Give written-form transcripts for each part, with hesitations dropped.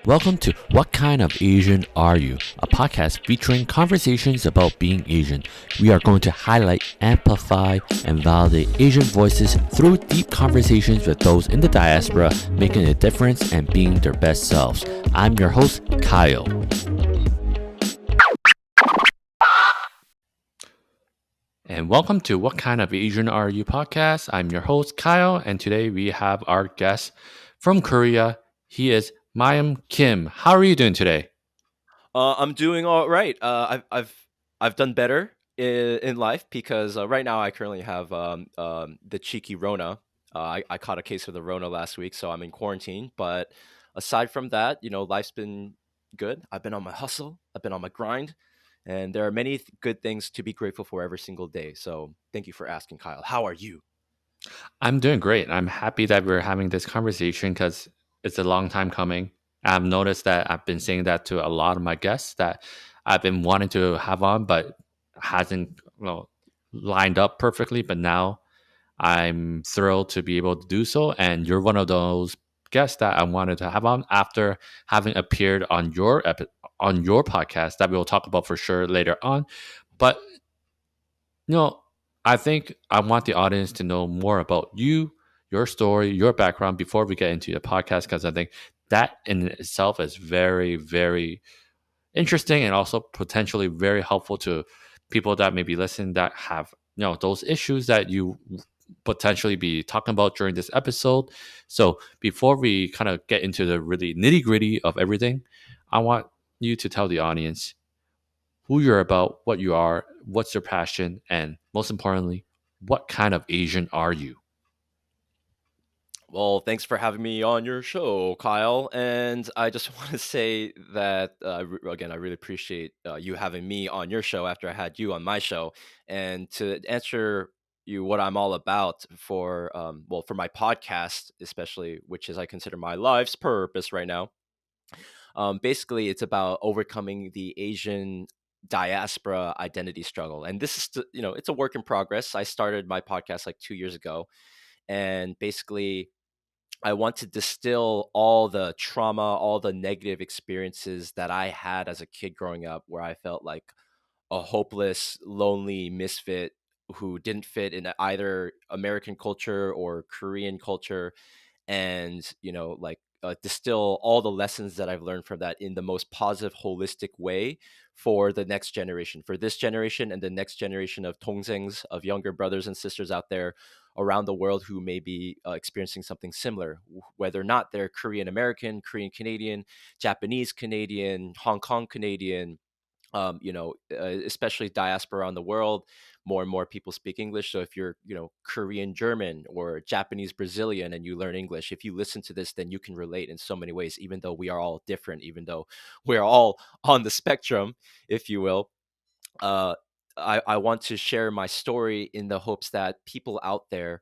Welcome to What Kind of Asian Are You? A podcast featuring conversations about being Asian. We are going to highlight, amplify, and validate Asian voices through deep conversations with those in the diaspora making a difference and being their best selves. I'm your host, Kyle. And welcome to What Kind of Asian Are You podcast. I'm your host, Kyle, and today we have our guest from Korea. He is Maim Kim. How are you doing today? I'm doing all right. I've done better in life because right now I currently have the cheeky Rona. I caught a case of the Rona last week, so I'm in quarantine. But aside from that, life's been good. I've been on my hustle. I've been on my grind, and there are many good things to be grateful for every single day. So thank you for asking, Kyle. How are you? I'm doing great. I'm happy that we're having this conversation because it's a long time coming. I've noticed that I've been saying that to a lot of my guests that I've been wanting to have on, but hasn't lined up perfectly. But now I'm thrilled to be able to do so. And you're one of those guests that I wanted to have on after having appeared on on your podcast that we'll talk about for sure later on. But I think I want the audience to know more about you, your story, your background before we get into the podcast, because I think that in itself is very, very interesting and also potentially very helpful to people that maybe listen that have those issues that you potentially be talking about during this episode. So before we kind of get into the really nitty gritty of everything, I want you to tell the audience who you're about, what you are, what's your passion, and most importantly, what kind of Asian are you? Well, thanks for having me on your show, Kyle. And I just want to say that, again, I really appreciate you having me on your show after I had you on my show. And to answer you what I'm all about for my podcast, especially, which is I consider my life's purpose right now. Basically, it's about overcoming the Asian diaspora identity struggle. And this is, it's a work in progress. I started my podcast like 2 years ago. And basically, I want to distill all the trauma, all the negative experiences that I had as a kid growing up, where I felt like a hopeless, lonely misfit who didn't fit in either American culture or Korean culture, and distill all the lessons that I've learned from that in the most positive, holistic way for the next generation, for this generation and the next generation of tongsengs, of younger brothers and sisters out there around the world who may be experiencing something similar, whether or not they're Korean American, Korean Canadian, Japanese Canadian, Hong Kong Canadian, especially diaspora around the world. More and more people speak English. So if you're, Korean German or Japanese Brazilian and you learn English, if you listen to this, then you can relate in so many ways, even though we are all different, even though we're all on the spectrum, if you will. Uh, I want to share my story in the hopes that people out there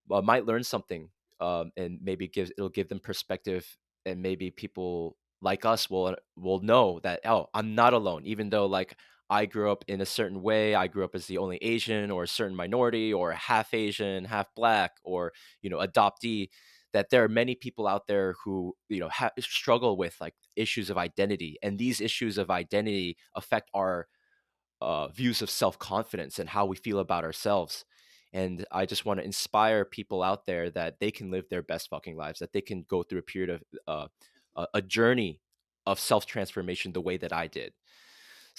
might learn something, and maybe it'll give them perspective, and maybe people like us will know that, oh, I'm not alone, even though like I grew up in a certain way. I grew up as the only Asian or a certain minority or half Asian, half black, or adoptee. That there are many people out there who struggle with like issues of identity, and these issues of identity affect our views of self confidence and how we feel about ourselves. And I just want to inspire people out there that they can live their best fucking lives, that they can go through a period of a journey of self transformation the way that I did.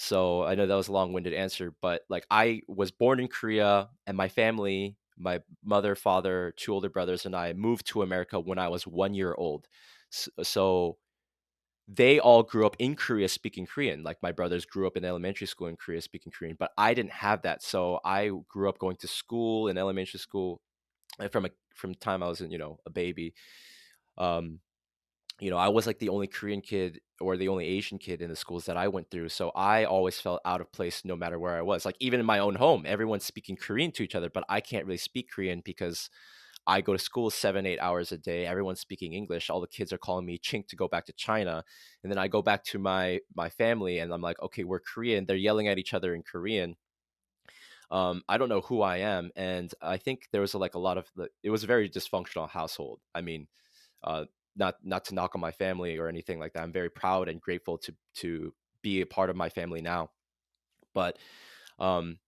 So I know that was a long winded answer, but like I was born in Korea, and my family, my mother, father, two older brothers, and I moved to America when I was 1 year old. So they all grew up in Korea speaking Korean. Like my brothers grew up in elementary school in Korea speaking Korean, but I didn't have that. So I grew up going to school in elementary school, and from the time I was a baby. Um, I was like the only Korean kid or the only Asian kid in the schools that I went through. So I always felt out of place no matter where I was. Like even in my own home, everyone's speaking Korean to each other, but I can't really speak Korean because I go to school 7, 8 hours a day. Everyone's speaking English. All the kids are calling me chink to go back to China. And then I go back to my family and I'm like, okay, we're Korean. They're yelling at each other in Korean. I don't know who I am. And I think there was like a lot of it was a very dysfunctional household. I mean, uh, not to knock on my family or anything like that. I'm very proud and grateful to be a part of my family now. But um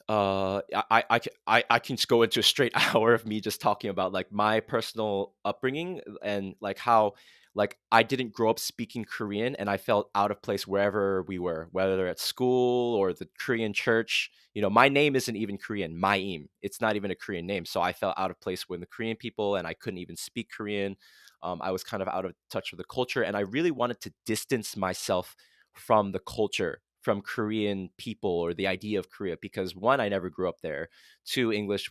I can just go into a straight hour of me just talking about like my personal upbringing and like how like I didn't grow up speaking Korean and I felt out of place wherever we were, whether at school or the Korean church. You know, my name isn't even Korean, Maim. It's not even a Korean name. So I felt out of place with the Korean people and I couldn't even speak Korean. I was kind of out of touch with the culture and I really wanted to distance myself from the culture, from Korean people or the idea of Korea, because one, I never grew up there. Two, English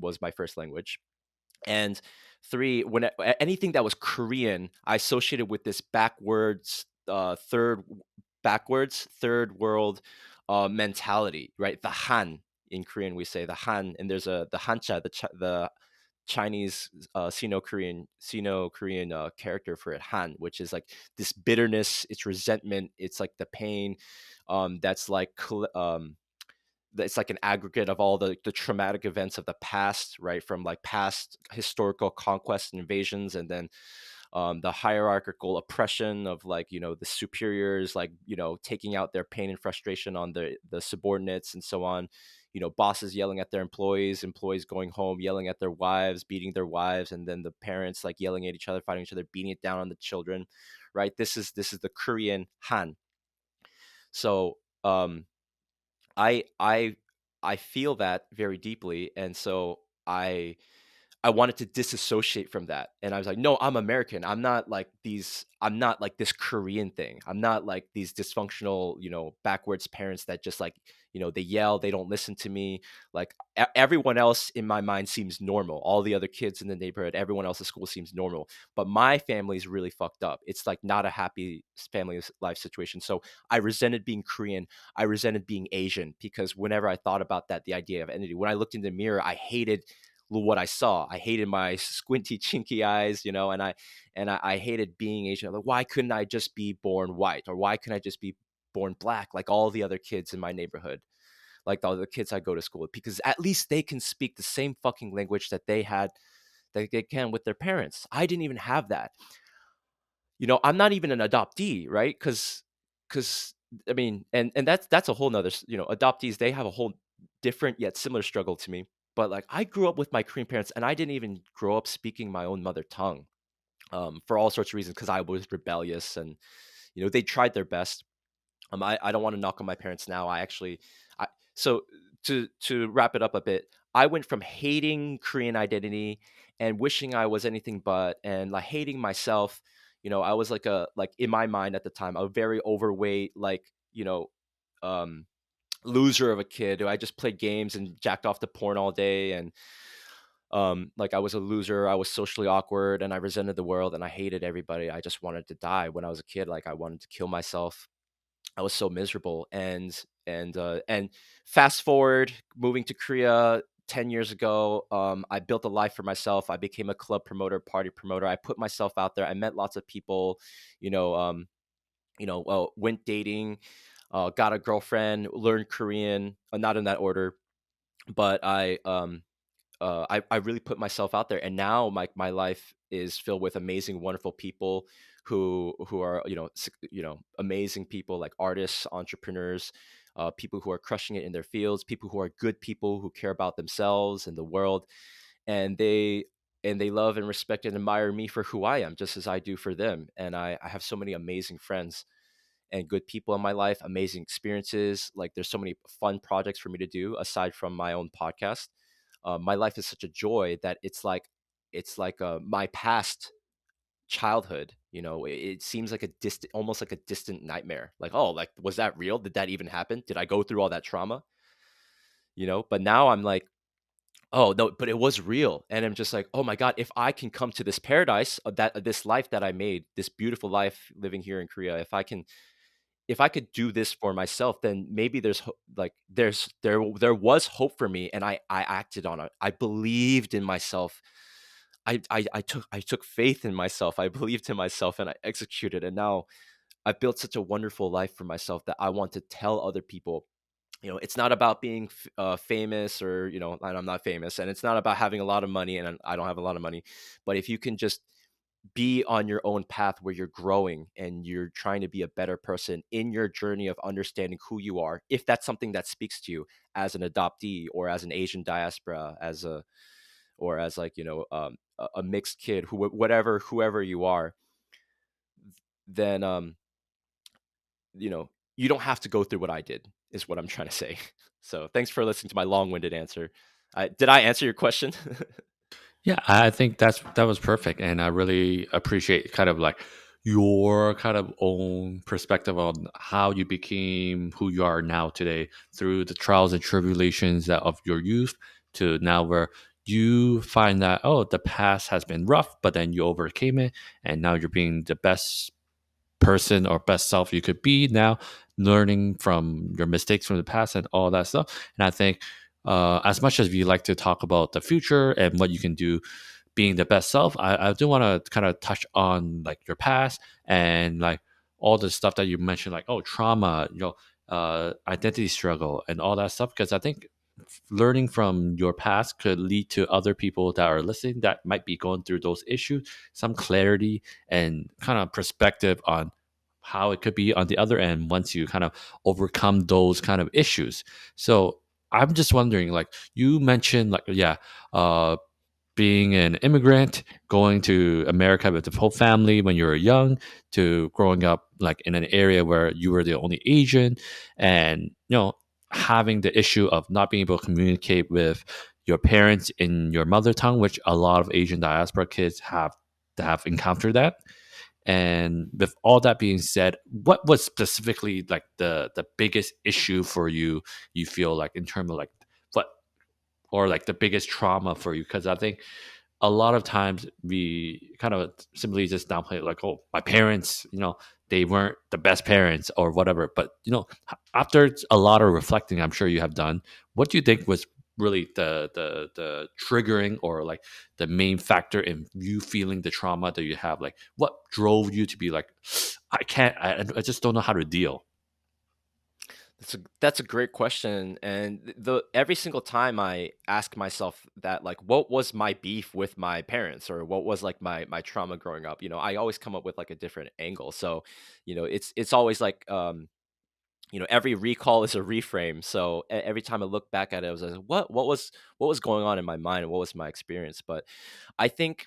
was my first language. And three, anything that was Korean, I associated with this backwards third world mentality, right? The Han in Korean we say the Han, and there's the Hancha, the Chinese Sino-Korean character for it, Han, which is like this bitterness, it's resentment, it's like the pain, that's like it's like an aggregate of all the traumatic events of the past, right? From like past historical conquests and invasions, and then the hierarchical oppression of like the superiors, like taking out their pain and frustration on the subordinates and so on. Bosses yelling at their employees going home yelling at their wives, beating their wives, and then the parents like yelling at each other, fighting each other, beating it down on the children, right? This is the Korean Han. So I I I feel that very deeply, and so I wanted to disassociate from that. And I was like, no, I'm American. I'm not like this Korean thing. I'm not like these dysfunctional, backwards parents that just like, they yell, they don't listen to me. Like everyone else in my mind seems normal. All the other kids in the neighborhood, everyone else at school seems normal. But my family's really fucked up. It's like not a happy family life situation. So I resented being Korean. I resented being Asian because whenever I thought about that, the idea of identity, when I looked in the mirror, I hated what I saw. I hated my squinty, chinky eyes, and I hated being Asian. Like, why couldn't I just be born white, or why couldn't I just be born black like all the other kids in my neighborhood, like all the kids I go to school with? Because at least they can speak the same fucking language that they can with their parents. I didn't even have that. I'm not even an adoptee, right? Because I mean, and that's a whole nother, adoptees, they have a whole different yet similar struggle to me. But like I grew up with my Korean parents and I didn't even grow up speaking my own mother tongue, for all sorts of reasons, because I was rebellious and they tried their best. I don't want to knock on my parents now. I so to wrap it up a bit, I went from hating Korean identity and wishing I was anything but, and like hating myself. I was like in my mind at the time, a very overweight, like, um loser of a kid who I just played games and jacked off to porn all day, and like I was a loser, I was socially awkward, and I resented the world and I hated everybody. I just wanted to die when I was a kid. Like I wanted to kill myself. I was so miserable. And fast forward, moving to Korea 10 years ago, I built a life for myself. I became a club promoter, party promoter. I put myself out there. I met lots of people, you know, um, went dating, got a girlfriend, learned Korean, not in that order, but I really put myself out there, and now my life is filled with amazing, wonderful people who are amazing people, like artists, entrepreneurs, people who are crushing it in their fields, people who are good people who care about themselves and the world, and they love and respect and admire me for who I am, just as I do for them. And I have so many amazing friends and good people in my life, amazing experiences. Like there's so many fun projects for me to do aside from my own podcast. My life is such a joy that it's like my past childhood. It seems like a distant, almost like a distant nightmare. Like, oh, like was that real? Did that even happen? Did I go through all that trauma? But now I'm like, oh no, but it was real, and I'm just like, oh my god, if I can come to this paradise of this life that I made, this beautiful life living here in Korea, if I could do this for myself, then maybe there was hope for me, and I acted on it. I believed in myself. I took faith in myself. I believed in myself, and I executed. And now I've built such a wonderful life for myself that I want to tell other people. It's not about being famous, or and I'm not famous, and it's not about having a lot of money, and I don't have a lot of money. But if you can just be on your own path where you're growing and you're trying to be a better person in your journey of understanding who you are, if that's something that speaks to you as an adoptee or as an Asian diaspora, as a, or as like, a mixed kid, whatever, whoever you are, then you don't have to go through what I did, is what I'm trying to say. So thanks for listening to my long-winded answer. Did I answer your question? Yeah, I think that was perfect, and I really appreciate kind of like your kind of own perspective on how you became who you are now today through the trials and tribulations that of your youth to now where you find that oh the past has been rough, but then you overcame it, and now you're being the best person or best self you could be now, learning from your mistakes from the past and all that stuff. And I think as much as we like to talk about the future and what you can do being the best self, I do want to kind of touch on like your past and like all the stuff that you mentioned, like oh trauma, identity struggle and all that stuff. Because I think learning from your past could lead to other people that are listening that might be going through those issues some clarity and kind of perspective on how it could be on the other end once you kind of overcome those kind of issues. So I'm just wondering, like you mentioned, like yeah, uh, being an immigrant, going to America with the whole family when you were young, to growing up like in an area where you were the only Asian, and having the issue of not being able to communicate with your parents in your mother tongue, which a lot of Asian diaspora kids have encountered that. And with all that being said, what was specifically like the biggest issue for you? You feel like in terms of like what or like the biggest trauma for you? Because I think a lot of times we kind of simply just downplay it, like, oh, my parents, they weren't the best parents or whatever. But after a lot of reflecting, I'm sure you have done. What do you think was really the triggering or like the main factor in you feeling the trauma that you have? Like, what drove you to be like, I just don't know how to deal. That's a great question, and the every single time I ask myself that, like, what was my beef with my parents, or what was like my trauma growing up? I always come up with like a different angle. So, it's always like, every recall is a reframe. So every time I look back at it, I was like, what was going on in my mind, and what was my experience? But I think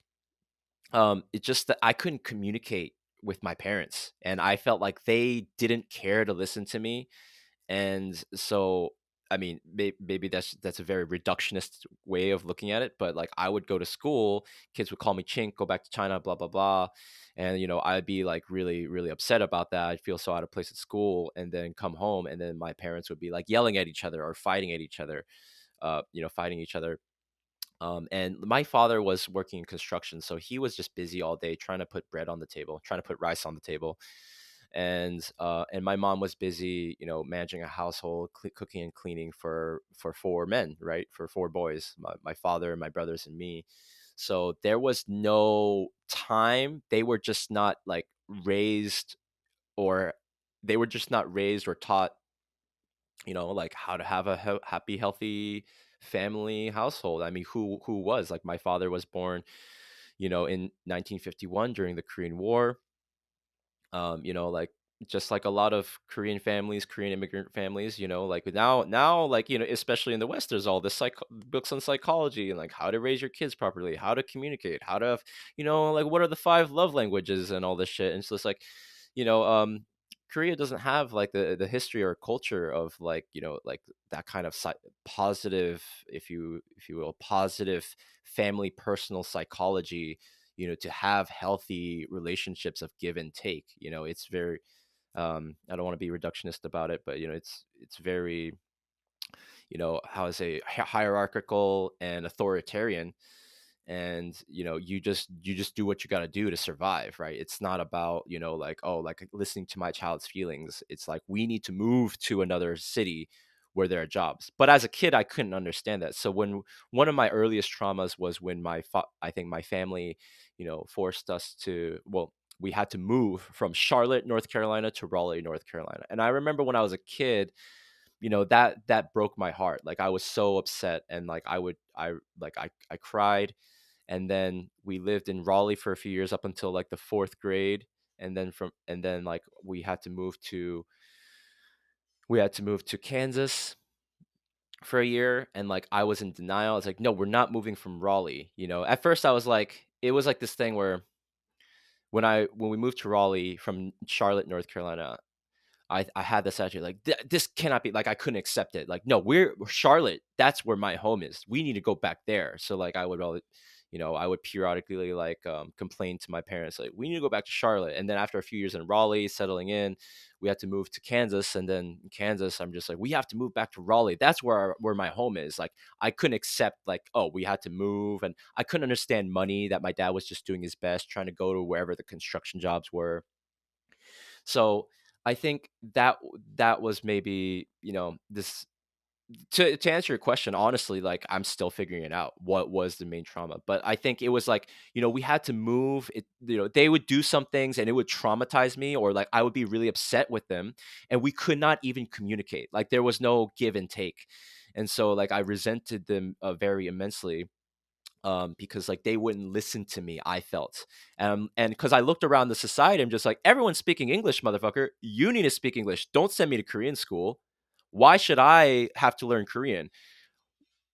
it's just that I couldn't communicate with my parents, and I felt like they didn't care to listen to me. And so, I mean, maybe that's a very reductionist way of looking at it, but like I would go to school, kids would call me chink, go back to China, blah blah blah, and I'd be like really really upset about that. I'd feel so out of place at school, and then come home, and then my parents would be like yelling at each other or fighting at each other, fighting each other. And my father was working in construction, so he was just busy all day trying to put bread on the table, trying to put rice on the table, and my mom was busy, managing a household, cooking and cleaning for four men, right, for four boys, my father, my brothers, and me. So there was no time. They were just not like raised, or they were just not raised or taught, like how to have a happy, healthy family household. I mean, who was like, my father was born, in 1951 during the Korean War. Like, just like a lot of Korean families, Korean immigrant families, like now, like, especially in the West, there's all this books on psychology and like how to raise your kids properly, how to communicate, how to, like, what are the five love languages and all this shit. And so it's like, you know, um, Korea doesn't have like the history or culture of like, like that kind of positive, if you will, positive family personal psychology, to have healthy relationships of give and take. It's very, I don't want to be reductionist about it, but it's very, how to say, hierarchical and authoritarian. And you just do what you got to do to survive, right? It's not about, like, oh, like listening to my child's feelings. It's like, we need to move to another city where there are jobs. But as a kid, I couldn't understand that. So when one of my earliest traumas was when I think my family, forced us to, well, we had to move from Charlotte, North Carolina to Raleigh, North Carolina. And I remember when I was a kid, that broke my heart. Like, I was so upset, and like I cried. and then we lived in Raleigh for a few years up until like the fourth grade, and then like we had to move to Kansas for a year, and like I was in denial. I was like, no, we're not moving from Raleigh. At first I was like, it was like this thing where when we moved to Raleigh from Charlotte, North Carolina, I had this attitude like this cannot be, like I couldn't accept it. Like, no, we're Charlotte. That's where my home is. We need to go back there. So like I would periodically like complain to my parents like we need to go back to Charlotte. And then after a few years in Raleigh, settling in, we had to move to Kansas. And then in Kansas, I'm just like we have to move back to Raleigh. That's where my home is. Like I couldn't accept like, oh, we had to move, and I couldn't understand money, that my dad was just doing his best trying to go to wherever the construction jobs were. So I think that was maybe, this to answer your question, honestly, like I'm still figuring it out what was the main trauma. But I think it was like, we had to move it, they would do some things and it would traumatize me, or like I would be really upset with them, and we could not even communicate. Like there was no give and take. And so like I resented them very immensely, because like they wouldn't listen to me, I felt. And because I looked around the society, I'm just like, everyone's speaking English, motherfucker. You need to speak English. Don't send me to Korean school. Why should I have to learn Korean?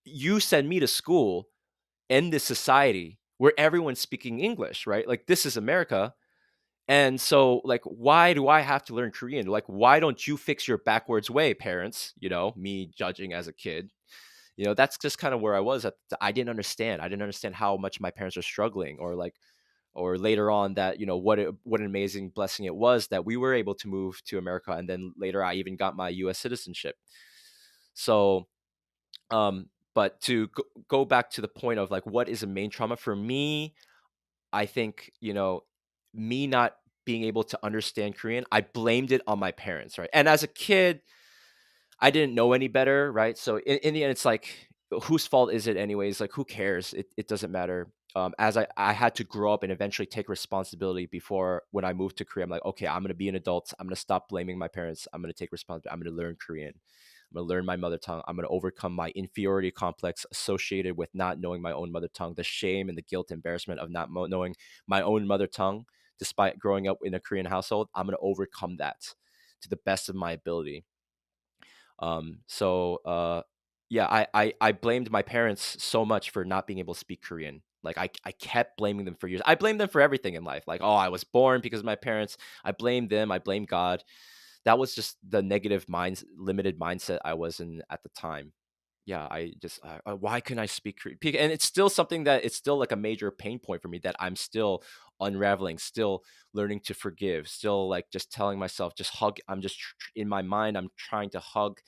You send me to school in this society where everyone's speaking English, right? Like this is America. And so like, why do I have to learn Korean? Like, why don't you fix your backwards way, parents? Me judging as a kid. That's just kind of where I was at. I didn't understand. I didn't understand how much my parents are struggling, or like, or later on that, what an amazing blessing it was that we were able to move to America. And then later I even got my US citizenship. So, but to go back to the point of like, what is a main trauma for me? I think, me not being able to understand Korean, I blamed it on my parents, right? And as a kid, I didn't know any better, right? So in the end, it's like, whose fault is it anyways? Like, who cares? It doesn't matter. As I had to grow up and eventually take responsibility before, when I moved to Korea, I'm like, okay, I'm going to be an adult. I'm going to stop blaming my parents. I'm going to take responsibility. I'm going to learn Korean. I'm going to learn my mother tongue. I'm going to overcome my inferiority complex associated with not knowing my own mother tongue, the shame and the guilt, embarrassment of not knowing my own mother tongue, despite growing up in a Korean household. I'm going to overcome that to the best of my ability. Yeah, I blamed my parents so much for not being able to speak Korean. Like I kept blaming them for years. I blamed them for everything in life. Like, oh, I was born because of my parents. I blamed them. I blamed God. That was just the limited mindset I was in at the time. Yeah, why couldn't I speak Korean? And it's still something that it's still like a major pain point for me, that I'm still unraveling, still learning to forgive, still like just telling myself, just hug. I'm just in my mind, I'm trying to hug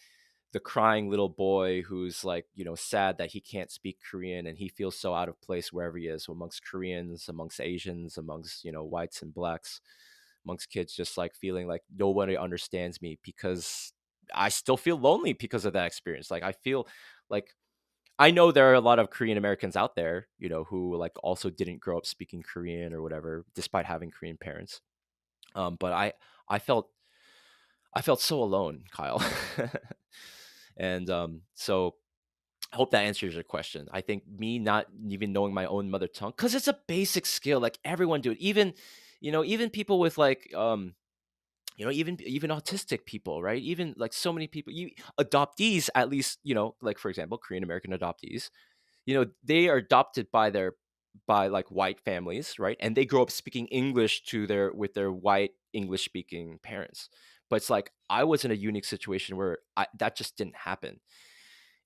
the crying little boy who's like, sad that he can't speak Korean, and he feels so out of place wherever he is, amongst Koreans, amongst Asians, amongst, whites and blacks, amongst kids, just like feeling like nobody understands me, because I still feel lonely because of that experience. Like I feel like, I know there are a lot of Korean Americans out there, who like also didn't grow up speaking Korean or whatever, despite having Korean parents. But I felt I felt so alone, Kyle. And so I hope that answers your question. I think me not even knowing my own mother tongue, because it's a basic skill, like everyone do it. Even people with like even autistic people, right? Even like so many people, adoptees, at least, like for example, Korean American adoptees, they are adopted by like white families, right? And they grow up speaking English with their white English speaking parents. But it's like I was in a unique situation where that just didn't happen.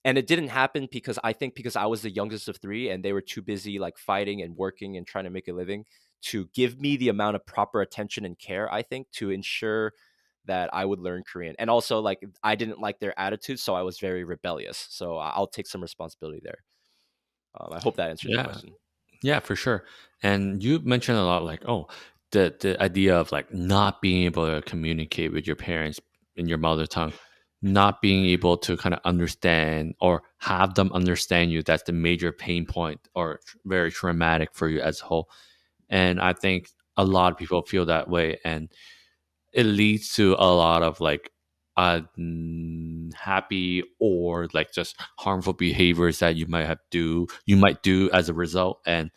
And it didn't happen because I was the youngest of three, and they were too busy like fighting and working and trying to make a living to give me the amount of proper attention and care, I think, to ensure that I would learn Korean. And also, like, I didn't like their attitude, so I was very rebellious. So I'll take some responsibility there. I hope that answers your Yeah, question. yeah, for sure. And you mentioned a lot, like, oh, the idea of like not being able to communicate with your parents in your mother tongue, not being able to kind of understand or have them understand you. That's the major pain point, or very traumatic for you as a whole. And I think a lot of people feel that way, and it leads to a lot of like unhappy or like just harmful behaviors that you might do as a result. And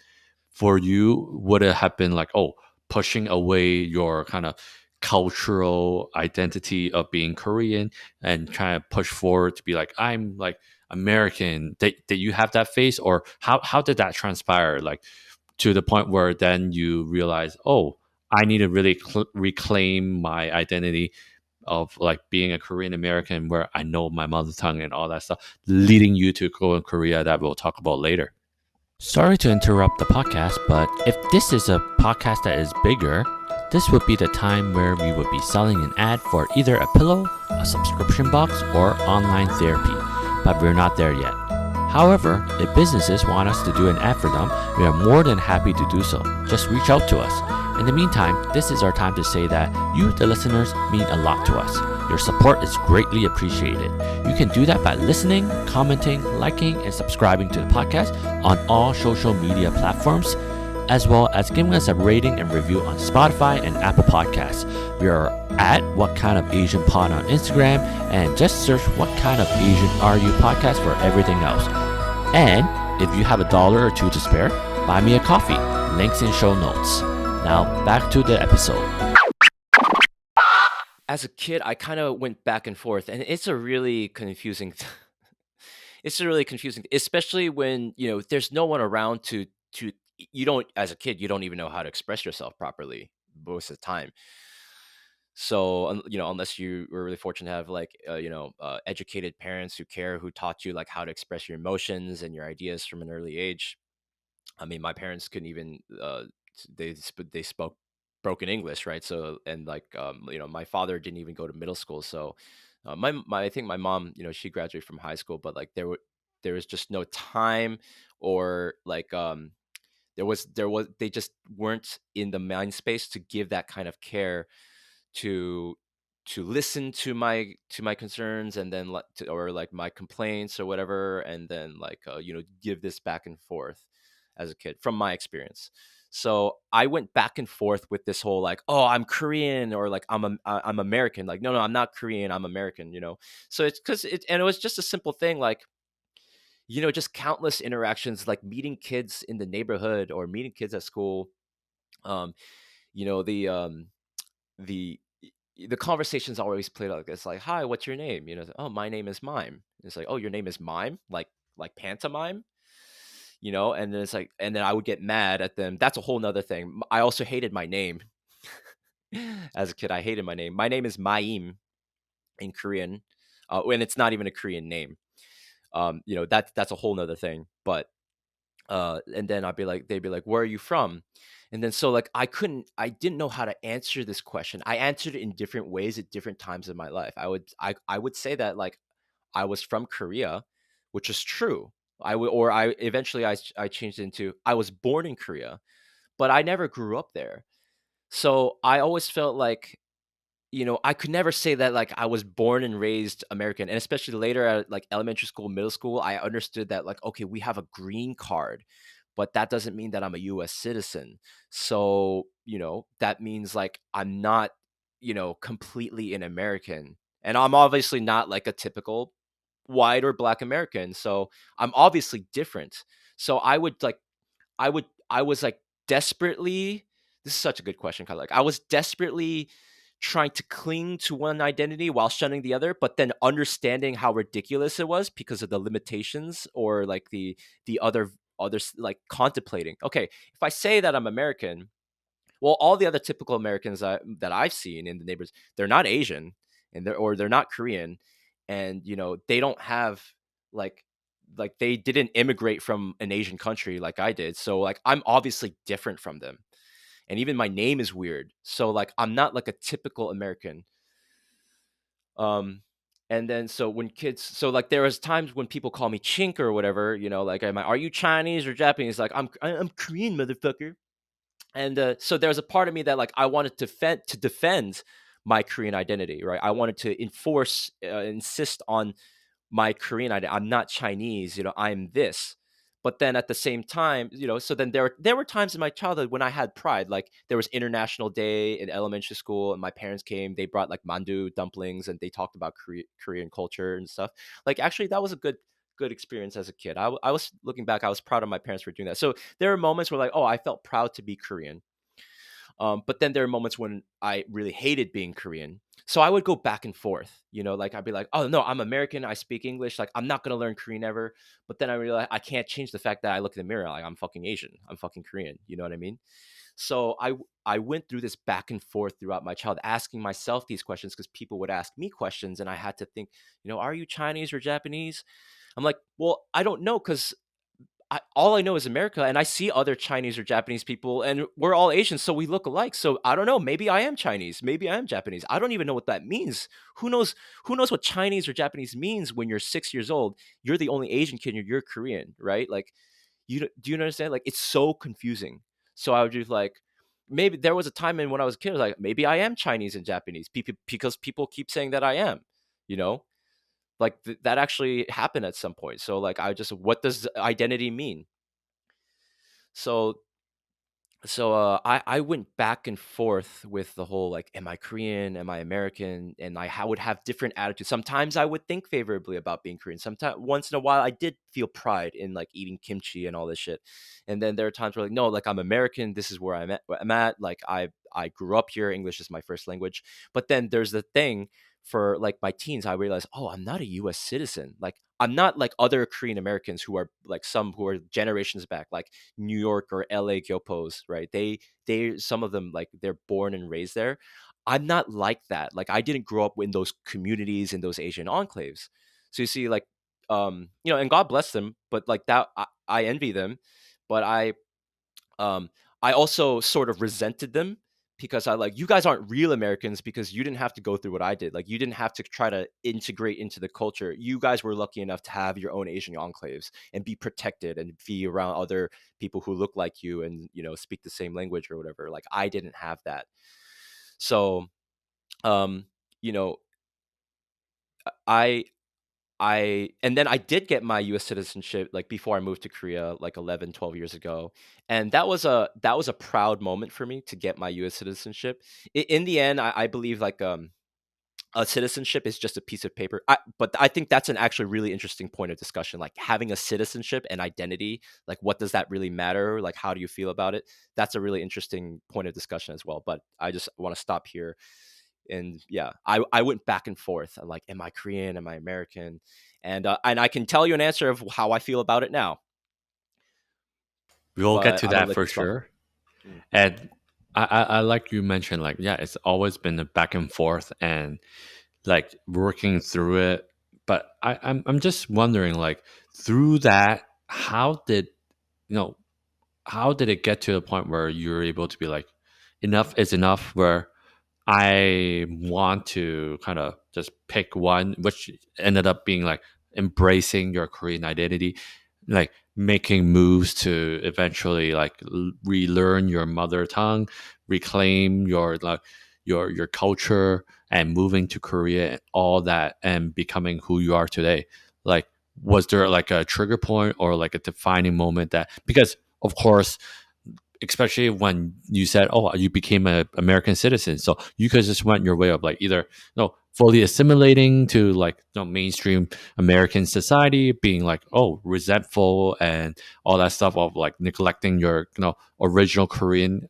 for you, would it have been like, oh, pushing away your kind of cultural identity of being Korean and trying to push forward to be like, I'm like American? Did you have that phase, or how did that transpire? Like to the point where then you realize, oh, I need to really reclaim my identity of like being a Korean American where I know my mother tongue and all that stuff, leading you to go in Korea that we'll talk about later. Sorry to interrupt the podcast, but if this is a podcast that is bigger, this would be the time where we would be selling an ad for either a pillow, a subscription box, or online therapy, but we're not there yet. However, if businesses want us to do an ad for them, we are more than happy to do so. Just reach out to us. In the meantime, this is our time to say that you, the listeners, mean a lot to us. Your support is greatly appreciated. You can do that by listening, commenting, liking, and subscribing to the podcast on all social media platforms, as well as giving us a rating and review on Spotify and Apple Podcasts. We are at What Kind of Asian Pod on Instagram, and just search What Kind of Asian Are You podcast for everything else. And if you have $1 or $2 to spare, buy me a coffee. Links in show notes. Now back to the episode. As a kid, I kind of went back and forth, and it's a really confusing. It's a really confusing, especially when there's no one around to. You don't, as a kid, you don't even know how to express yourself properly most of the time. So unless you were really fortunate to have like educated parents who care, who taught you like how to express your emotions and your ideas from an early age. I mean, my parents couldn't even they spoke broken English, right? So, and like my father didn't even go to middle school. So my I think my mom, she graduated from high school, but like there was just no time, or like there was they just weren't in the mind space to give that kind of care to listen to my concerns, and then or like my complaints or whatever, and then like give this back and forth as a kid from my experience. So I went back and forth with this whole like, oh, I'm Korean, or like I'm American. Like, no, I'm not Korean, I'm American. So it's because it was just a simple thing, like just countless interactions, like meeting kids in the neighborhood or meeting kids at school. um you know the um the the conversations always played like this, like, hi, what's your name? Oh, my name is Mime. It's like, oh, your name is Mime, like pantomime. And then it's like, and then I would get mad at them. That's a whole nother thing. I also hated my name. As a kid, I hated my name. My name is Maim in Korean, and it's not even a Korean name. That's a whole nother thing. But and then they'd be like, where are you from? And then so like I didn't know how to answer this question. I answered it in different ways at different times in my life. I would say that like I was from Korea, which is true. I eventually I changed it into I was born in Korea, but I never grew up there. So I always felt like I could never say that like I was born and raised American. And especially later at like elementary school, middle school, I understood that like, okay, we have a green card, but that doesn't mean that I'm a US citizen. So, that means like I'm not, completely an American. And I'm obviously not like a typical white or black American. So I'm obviously different. So I was like desperately, this is such a good question, Kyle. Like I was desperately trying to cling to one identity while shunning the other, but then understanding how ridiculous it was because of the limitations, or like the others, like contemplating, okay, if I say that I'm American, well, all the other typical Americans that I've seen in the neighbors, they're not Asian, and they're not Korean, and they don't have like they didn't immigrate from an Asian country like I did. So like I'm obviously different from them. And even my name is weird. So like I'm not like a typical American. Um and then so when kids, so like there was times when people call me chink or whatever, like are you Chinese or Japanese? Like I'm Korean, motherfucker. And so there's a part of me that like I wanted to defend my Korean identity, right? I wanted to insist on my Korean identity. I'm not Chinese, I'm this. But then at the same time, so then there were times in my childhood when I had pride. Like there was International Day in elementary school, and my parents came. They brought like mandu dumplings, and they talked about Korean culture and stuff. Like actually, good experience as a kid. I was looking back, I was proud of my parents for doing that. So there are moments where like, oh, I felt proud to be Korean. But then there are moments when I really hated being Korean. So I would go back and forth, like I'd be like, oh no, I'm American. I speak English. Like I'm not going to learn Korean ever. But then I realized I can't change the fact that I look in the mirror like I'm fucking Asian. I'm fucking Korean. You know what I mean? So I went through this back and forth throughout my childhood, asking myself these questions because people would ask me questions, and I had to think, are you Chinese or Japanese? I'm like, well, I don't know because all I know is America, and I see other Chinese or Japanese people, and we're all Asian, so we look alike. So I don't know. Maybe I am Chinese. Maybe I am Japanese. I don't even know what that means. Who knows? Who knows what Chinese or Japanese means when you're 6 years old? You're the only Asian kid. You're Korean, right? Like, do you understand? Like, it's so confusing. So I was just like, maybe there was a time when I was a kid, I was like, maybe I am Chinese and Japanese, because people keep saying that I am. You know, like that actually happened at some point. So like, what does identity mean? So I went back and forth with the whole like, am I Korean? Am I American? And would have different attitudes. Sometimes I would think favorably about being Korean. Sometimes once in a while I did feel pride in like eating kimchi and all this shit. And then there are times where like, no, like I'm American. This is where I'm at. Like I grew up here. English is my first language. But then there's the thing for like my teens, I realized, oh, I'm not a US citizen. Like I'm not like other Korean Americans who are like some who are generations back, like New York or LA Gyopos, right? They some of them like they're born and raised there. I'm not like that. Like I didn't grow up in those communities in those Asian enclaves. So you see, like and God bless them, but like that I envy them, but um I also sort of resented them because I like, you guys aren't real Americans because you didn't have to go through what I did. Like you didn't have to try to integrate into the culture. You guys were lucky enough to have your own Asian enclaves and be protected and be around other people who look like you and, speak the same language or whatever. Like I didn't have that. So, um, you know, I and then I did get my US citizenship like before I moved to Korea like 11, 12 years ago. And that was a proud moment for me to get my US citizenship. In the end, I believe like a citizenship is just a piece of paper. But I think that's an actually really interesting point of discussion. Like having a citizenship and identity, like what does that really matter? Like how do you feel about it? That's a really interesting point of discussion as well. But I just want to stop here. And yeah, I went back and forth. I'm like, am I Korean? Am I American? And I can tell you an answer of how I feel about it now. We'll get But to I'm gonna that let for you talk. sure. Mm. And I like you mentioned, like, yeah, it's always been a back and forth and like working through it. But I'm just wondering, like, through that, you know how did it get to the point where you're able to be like, enough is enough, where I want to kind of just pick one, which ended up being like embracing your Korean identity, like making moves to eventually like relearn your mother tongue, reclaim your like your culture, and moving to Korea, all that, and becoming who you are today. Like, was there like a trigger point or like a defining moment that, because of course, especially when you said, "Oh, you became an American citizen," so you could just went your way of like either fully assimilating to like mainstream American society, being like resentful and all that stuff of like neglecting your original Korean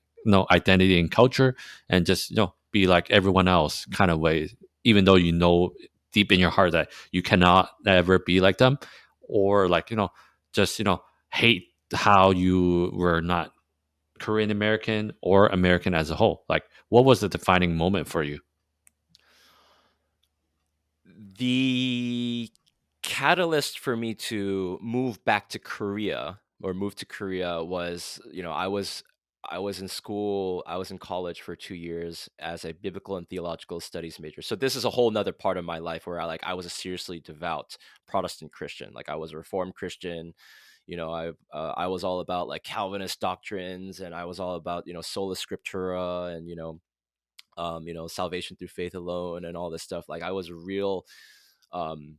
identity and culture, and just be like everyone else kind of way, even though deep in your heart that you cannot ever be like them, or like just hate how you were not Korean American or American as a whole? Like, what was the defining moment for you? The catalyst for me to move back to Korea or move to Korea was, I was in school, I was in college for 2 years as a biblical and theological studies major. So this is a whole nother part of my life where I was a seriously devout Protestant Christian. Like I was a Reformed Christian. I was all about like Calvinist doctrines, and I was all about sola scriptura, and salvation through faith alone and all this stuff. Like I was a real um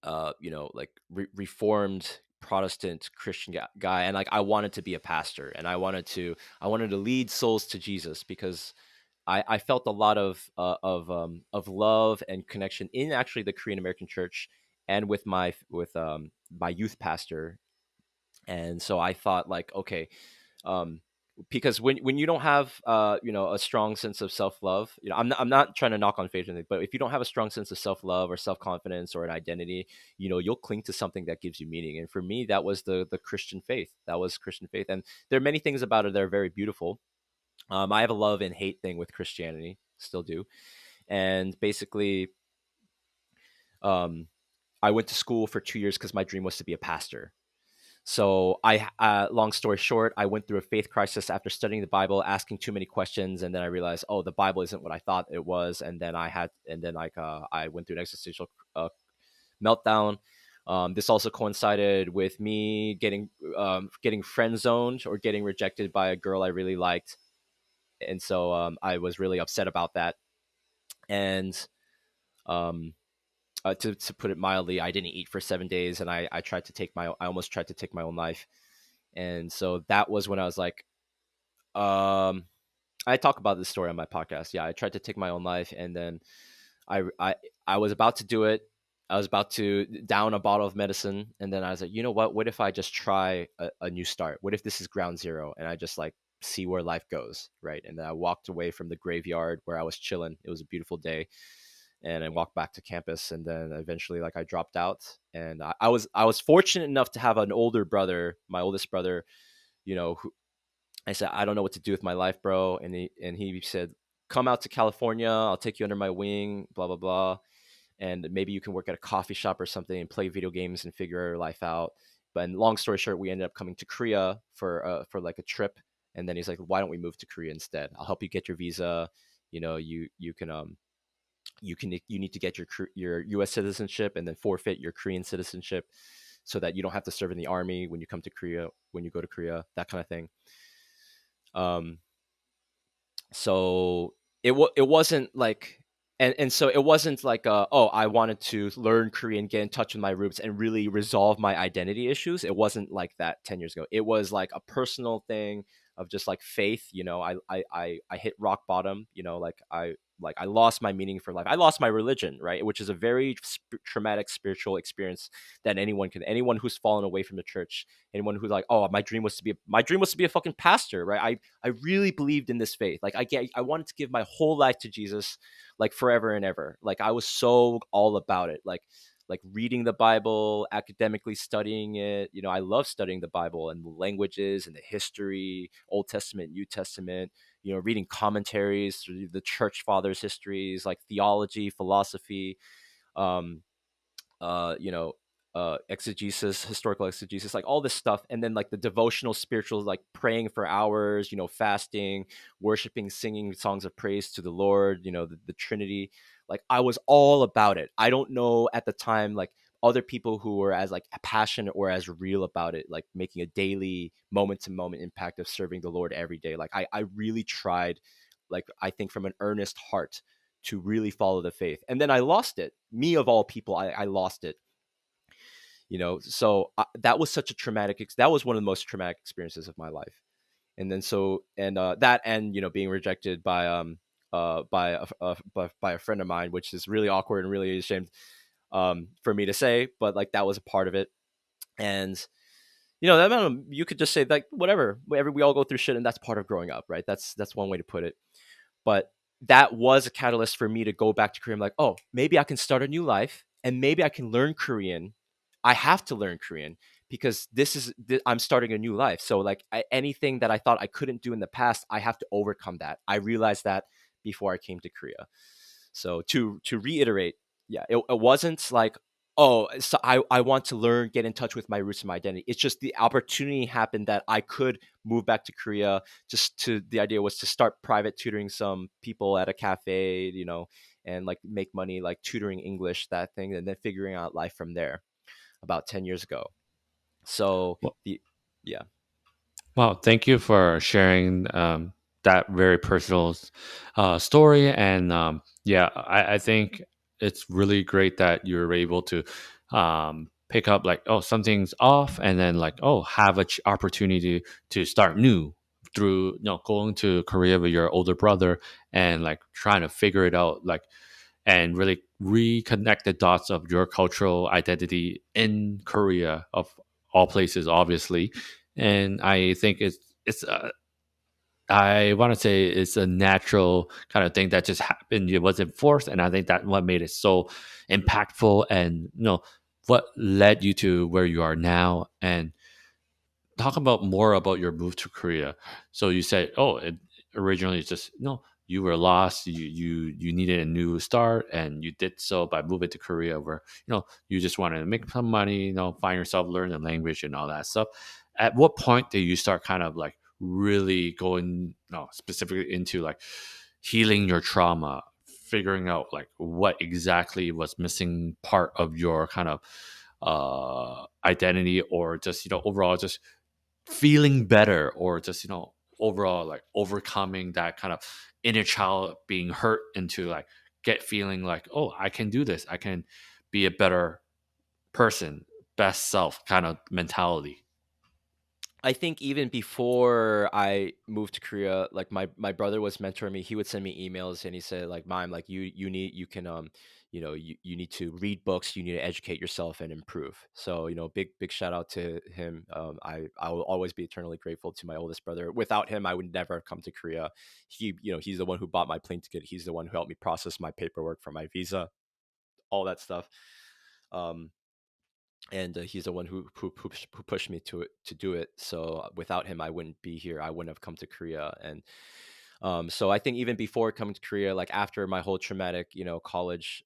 like reformed Protestant Christian guy, and like I wanted to be a pastor, and I wanted to lead souls to Jesus because I felt a lot of love and connection in actually the Korean American church, and with my youth pastor. And so I thought like, okay, um, because when you don't have a strong sense of self love, I'm not trying to knock on faith or anything, but if you don't have a strong sense of self love or self confidence or an identity, you'll cling to something that gives you meaning. And for me, that was the Christian faith. That was Christian faith, and there are many things about it that are very beautiful. I have a love and hate thing with Christianity, still do, and basically, um, I went to school for 2 years because my dream was to be a pastor. So long story short, I went through a faith crisis after studying the Bible, asking too many questions, and then I realized, oh, the Bible isn't what I thought it was, and then I went through an existential meltdown. This also coincided with me getting friend zoned or getting rejected by a girl I really liked, and so I was really upset about that. And um, to put it mildly, I didn't eat for 7 days, and I almost tried to take my own life. And so that was when I was like, um, I talk about this story on my podcast. Yeah, I tried to take my own life, and then I I I was about to do it. I was about to down a bottle of medicine, and then I was like, you know what? What if I just try a new start? What if this is ground zero, and I just like see where life goes, right? And then I walked away from the graveyard where I was chilling. It was a beautiful day, and I walked back to campus, and then eventually, like, I dropped out. And I was fortunate enough to have an older brother, my oldest brother, who I said, I don't know what to do with my life, bro. And he said, come out to California. I'll take you under my wing, blah, blah, blah. And maybe you can work at a coffee shop or something and play video games and figure your life out. But long story short, we ended up coming to Korea for like a trip. And then he's like, why don't we move to Korea instead? I'll help you get your visa. You need to get your U.S. citizenship and then forfeit your Korean citizenship so that you don't have to serve in the army when you come to Korea, when you go to Korea, that kind of thing. Um, so it wasn't like, and so it wasn't like oh, I wanted to learn Korean, get in touch with my roots, and really resolve my identity issues. It wasn't like that 10 years ago. It was like a personal thing of just like faith. I hit rock bottom. I lost my meaning for life. I lost my religion, right? Which is a very traumatic spiritual experience that anyone who's fallen away from the church, anyone who's like, oh, my dream was to be a fucking pastor, right? I really believed in this faith. Like I wanted to give my whole life to Jesus, like forever and ever. Like I was so all about it. Like reading the Bible, academically studying it. I love studying the Bible and the languages and the history, Old Testament, New Testament. Reading commentaries through the church fathers' histories, like theology, philosophy, um, uh, you know, exegesis, historical exegesis, like all this stuff. And then like the devotional spiritual, like praying for hours, fasting, worshiping, singing songs of praise to the Lord, the Trinity. Like I was all about it. I don't know at the time, like other people who were as like passionate or as real about it, like making a daily moment to moment impact of serving the Lord every day. Like I really tried, like I think from an earnest heart to really follow the faith. And then I lost it. Me of all people, I lost it. So that was such a that was one of the most traumatic experiences of my life. And then that, and being rejected by a friend of mine, which is really awkward and really ashamed for me to say, but like that was a part of it. And you could just say like whatever, we all go through shit, and that's part of growing up, right? That's one way to put it. But that was a catalyst for me to go back to Korea. I'm like, oh, maybe I can start a new life, and maybe I can learn Korean. I have to learn Korean because I'm starting a new life. So like anything that I thought I couldn't do in the past, I have to overcome that. I realized that before I came to Korea. So to reiterate, yeah, it wasn't like, oh, so I want to learn, get in touch with my roots and my identity. It's just the opportunity happened that I could move back to Korea. The idea was to start private tutoring some people at a cafe, and like make money, like tutoring English, that thing, and then figuring out life from there about 10 years ago. So Well, yeah. well, thank you for sharing that very personal story. And yeah, I think it's really great that you're able to pick up like, oh, something's off, and then like, oh, have an opportunity to start new through going to Korea with your older brother and like trying to figure it out. Like and really reconnect the dots of your cultural identity in Korea, of all places, obviously. And I think it's I want to say it's a natural kind of thing that just happened. It wasn't forced, and I think that what made it so impactful, and what led you to where you are now. And talk about more about your move to Korea. So you said, oh, it originally it's just you were lost. You needed a new start, and you did so by moving to Korea, where you just wanted to make some money, find yourself, learn the language, and all that stuff. At what point did you start kind of like really going, specifically into like healing your trauma, figuring out like what exactly was missing part of your kind of identity, or just overall just feeling better, or just overall like overcoming that kind of inner child being hurt, into like get feeling like, oh, I can do this, I can be a better person, best self kind of mentality. I think even before I moved to Korea, like my brother was mentoring me. He would send me emails and he said like, "Mime, like you can you need to read books, you need to educate yourself and improve." So, big shout out to him. I will always be eternally grateful to my oldest brother. Without him, I would never have come to Korea. He's the one who bought my plane ticket. He's the one who helped me process my paperwork for my visa, all that stuff. Um and he's the one who pushed me to do it. So without him, I wouldn't be here. I wouldn't have come to Korea. And so I think even before coming to Korea, like after my whole traumatic, college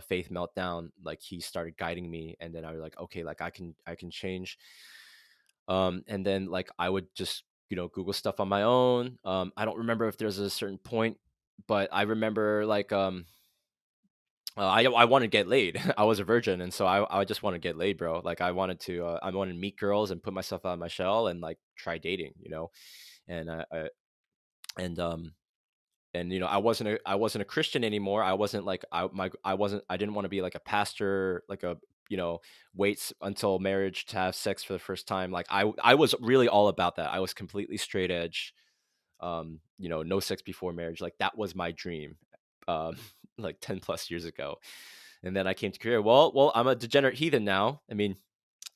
faith meltdown, like he started guiding me, and then I was like, okay, like I can change. And then like I would just Google stuff on my own. I don't remember if there's a certain point, but I remember like I wanted to get laid. I was a virgin, and so I just want to get laid, bro. Like I wanted to meet girls and put myself out of my shell and like try dating, and and I wasn't a Christian anymore. I wasn't like I didn't want to be like a pastor, like a waits until marriage to have sex for the first time. Like I was really all about that. I was completely straight edge. No sex before marriage. Like that was my dream. Um, like 10 plus years ago. And then I came to Korea. Well, I'm a degenerate heathen now. I mean,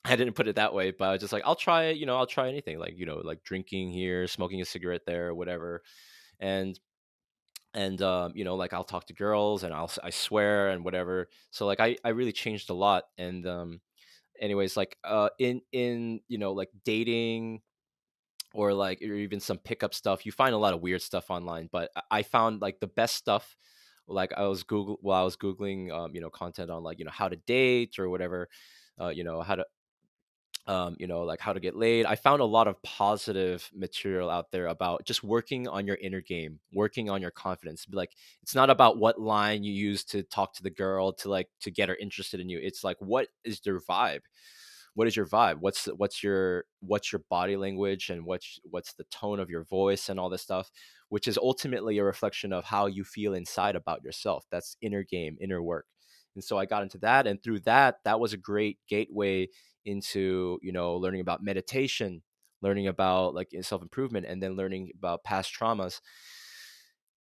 I didn't put it that way, but I was just like, I'll try anything, like, like drinking here, smoking a cigarette there, whatever. And like I'll talk to girls and I swear and whatever. So like I really changed a lot. And anyways, like in like dating or even some pickup stuff, you find a lot of weird stuff online, but I found like the best stuff. Like I was googling content on like how to date or whatever, how to like how to get laid. I found a lot of positive material out there about just working on your inner game, working on your confidence. Like it's not about what line you use to talk to the girl to get her interested in you. It's like, what is their vibe? What is your vibe? What's your body language, and what's the tone of your voice and all this stuff, which is ultimately a reflection of how you feel inside about yourself. That's inner game, inner work. And so I got into that, and through that was a great gateway into learning about meditation, learning about like self-improvement, and then learning about past traumas.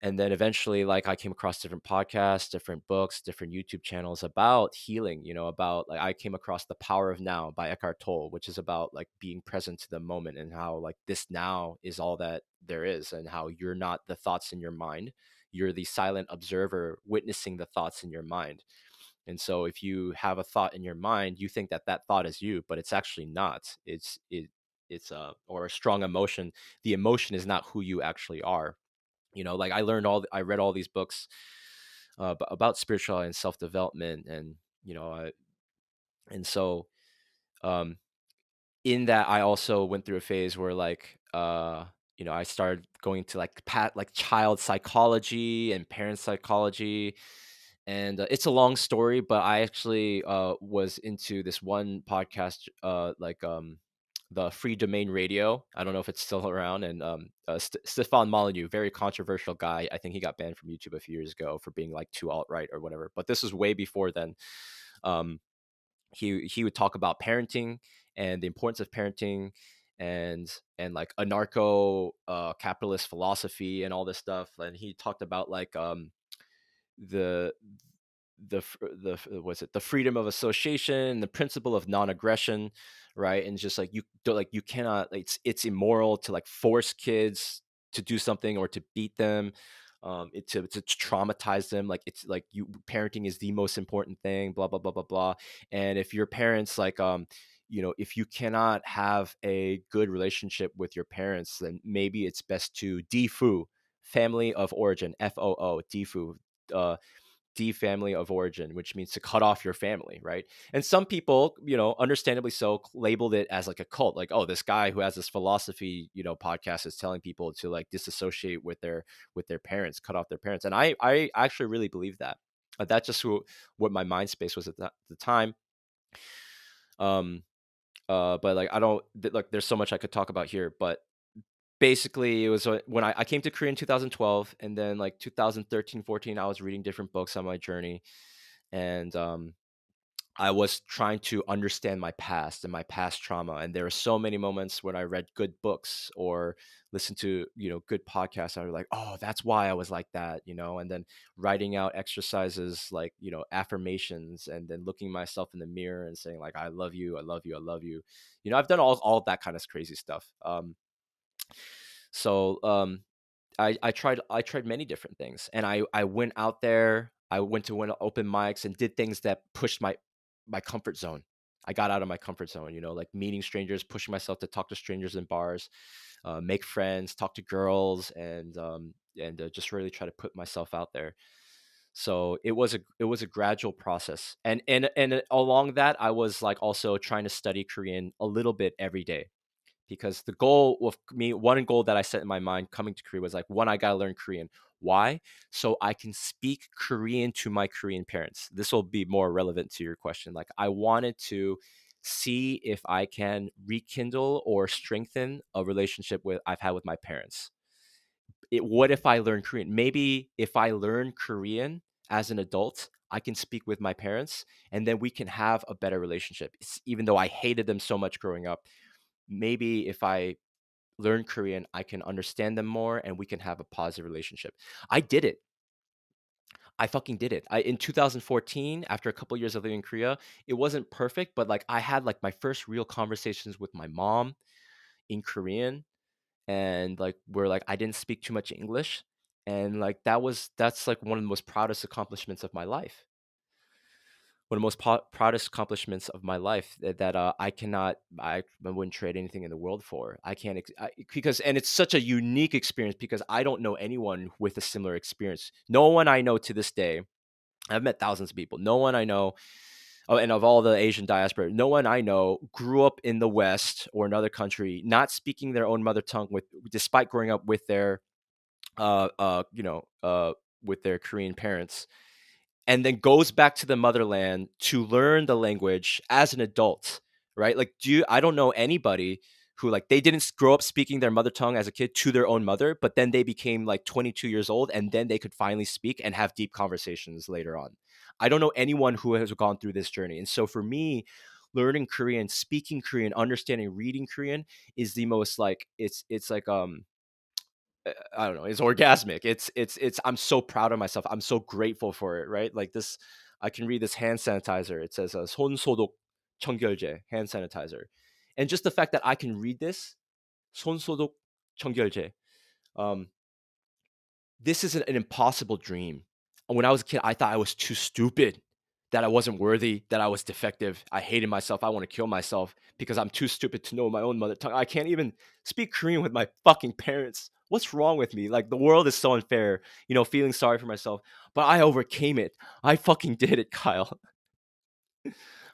And then eventually, like, I came across different podcasts, different books, different YouTube channels about healing, about like I came across The Power of Now by Eckhart Tolle, which is about like being present to the moment, and how like this now is all that there is, and how you're not the thoughts in your mind. You're the silent observer witnessing the thoughts in your mind. And so if you have a thought in your mind, you think that that thought is you, but it's actually not. It's or a strong emotion. The emotion is not who you actually are. Like I read all these books about spirituality and self-development, and and so um in that I also went through a phase where like I started going to like like child psychology and parent psychology. And it's a long story, but I actually was into this one podcast, the Free Domain Radio. I don't know if it's still around. And Stefan Molyneux, very controversial guy. I think he got banned from YouTube a few years ago for being like too alt right or whatever. But this was way before then. Um, he would talk about parenting and the importance of parenting, and like anarcho capitalist philosophy and all this stuff. And he talked about like the the freedom of association, the principle of non-aggression, right? And just like you don't, like you cannot, like, it's immoral to like force kids to do something or to beat them, to traumatize them. Like it's like you parenting is the most important thing, blah blah blah blah blah. And if your parents like if you cannot have a good relationship with your parents, then maybe it's best to defu, family of origin, FOO, defu, uh D family of origin, which means to cut off your family, right? And some people, understandably so, labeled it as like a cult, like, oh, this guy who has this philosophy, podcast is telling people to like disassociate with their parents, cut off their parents, and I actually really believe that. That's just what my mind space was at the time. Um, but like I don't like. There's so much I could talk about here, but basically it was when I came to Korea in 2012, and then like 2013, 14, I was reading different books on my journey, and I was trying to understand my past and my past trauma. And there were so many moments when I read good books or listened to, good podcasts. I was like, oh, that's why I was like that, and then writing out exercises like, affirmations, and then looking myself in the mirror and saying like, I love you, I love you, I love you. I've done all of that kind of crazy stuff. So I tried many different things, and I went out there. I went to open mics and did things that pushed my comfort zone. I got out of my comfort zone, like meeting strangers, pushing myself to talk to strangers in bars, make friends, talk to girls, and just really try to put myself out there. So it was a gradual process, and along that, I was like also trying to study Korean a little bit every day, because the goal of me, one goal that I set in my mind coming to Korea was like, one, I gotta learn Korean. Why? So I can speak Korean to my Korean parents. This will be more relevant to your question. Like, I wanted to see if I can rekindle or strengthen a relationship I've had with my parents. What if I learn Korean? Maybe if I learn Korean as an adult, I can speak with my parents, and then we can have a better relationship. Even though I hated them so much growing up, maybe if I learn Korean, I can understand them more and we can have a positive relationship. I did it. I fucking did it. In 2014, after a couple years of living in Korea, it wasn't perfect, but like I had like my first real conversations with my mom in Korean, and like we're like I didn't speak too much English, and like that's like one of the most proudest accomplishments of my life. One of the most proudest accomplishments of my life that I wouldn't trade anything in the world for. I can't because, and it's such a unique experience because I don't know anyone with a similar experience. No one I know to this day. I've met thousands of people. No one I know, and of all the Asian diaspora, no one I know grew up in the West or another country not speaking their own mother tongue, despite growing up with their uh uh you know uh with their Korean parents, and then goes back to the motherland to learn the language as an adult, right? Like, I don't know anybody who, like, they didn't grow up speaking their mother tongue as a kid to their own mother, but then they became like 22 years old and then they could finally speak and have deep conversations later on. I don't know anyone who has gone through this journey. And so for me, learning Korean, speaking Korean, understanding, reading Korean is the most like it's like I don't know, it's orgasmic. It's I'm so proud of myself. I'm so grateful for it, right? Like this, I can read this hand sanitizer. It says 손 소독 청결제 hand sanitizer. And just the fact that I can read this, 손 소독 청결제. Um this is an impossible dream. When I was a kid, I thought I was too stupid, that I wasn't worthy, that I was defective. I hated myself. I want to kill myself because I'm too stupid to know my own mother tongue. I can't even speak Korean with my fucking parents. What's wrong with me? Like, the world is so unfair, feeling sorry for myself. But I overcame it. I fucking did it, Kyle.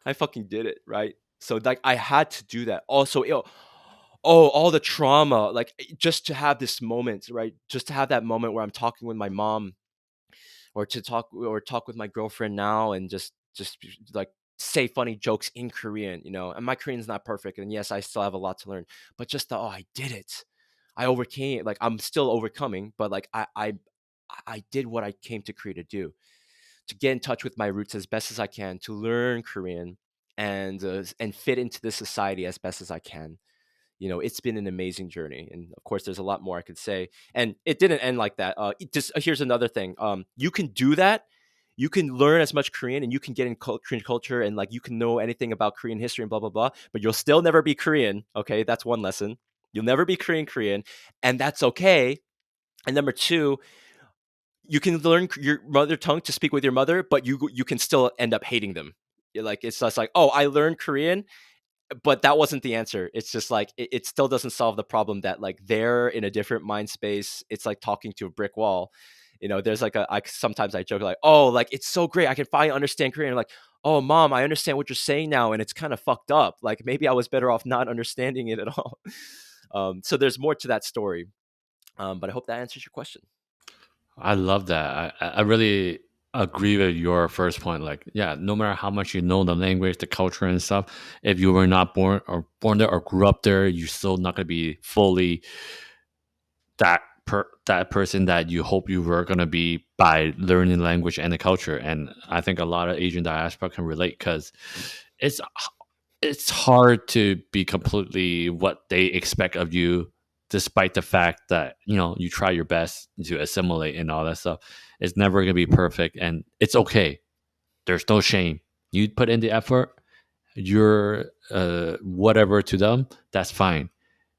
I fucking did it, right? So like I had to do that. Also, all the trauma, like just to have this moment, right? Just to have that moment where I'm talking with my mom, or talk with my girlfriend now, and just like say funny jokes in Korean, and my Korean's not perfect, and yes, I still have a lot to learn, but just I did it. I overcame it. Like, I'm still overcoming, but like I did what I came to Korea to do, to get in touch with my roots as best as I can, to learn Korean, and fit into this society as best as I can. It's been an amazing journey, and of course there's a lot more I could say, and it didn't end like that. Just here's another thing. You can do that you can learn as much Korean and you can get in Korean culture and like you can know anything about Korean history and blah blah blah, but you'll still never be Korean. Okay, that's one lesson. You'll never be Korean, and that's okay. And number two, you can learn your mother tongue to speak with your mother, but you can still end up hating them. Like it's just like, oh, I learned Korean, but that wasn't the answer. It's just like it still doesn't solve the problem that like they're in a different mind space. It's like talking to a brick wall. There's like I sometimes I joke like, oh, like it's so great. I can finally understand Korean. I'm like, oh, mom, I understand what you're saying now, and it's kind of fucked up. Like maybe I was better off not understanding it at all. So there's more to that story. But I hope that answers your question. I love that. I really agree with your first point. Like, yeah, no matter how much you know the language, the culture, and stuff, if you were not born there or grew up there, you're still not going to be fully that person that you hope you were going to be by learning the language and the culture. And I think a lot of Asian diaspora can relate because it's it's hard to be completely what they expect of you, despite the fact that you try your best to assimilate and all that stuff. It's never going to be perfect, and it's okay. There's no shame. You put in the effort. You're whatever to them. That's fine.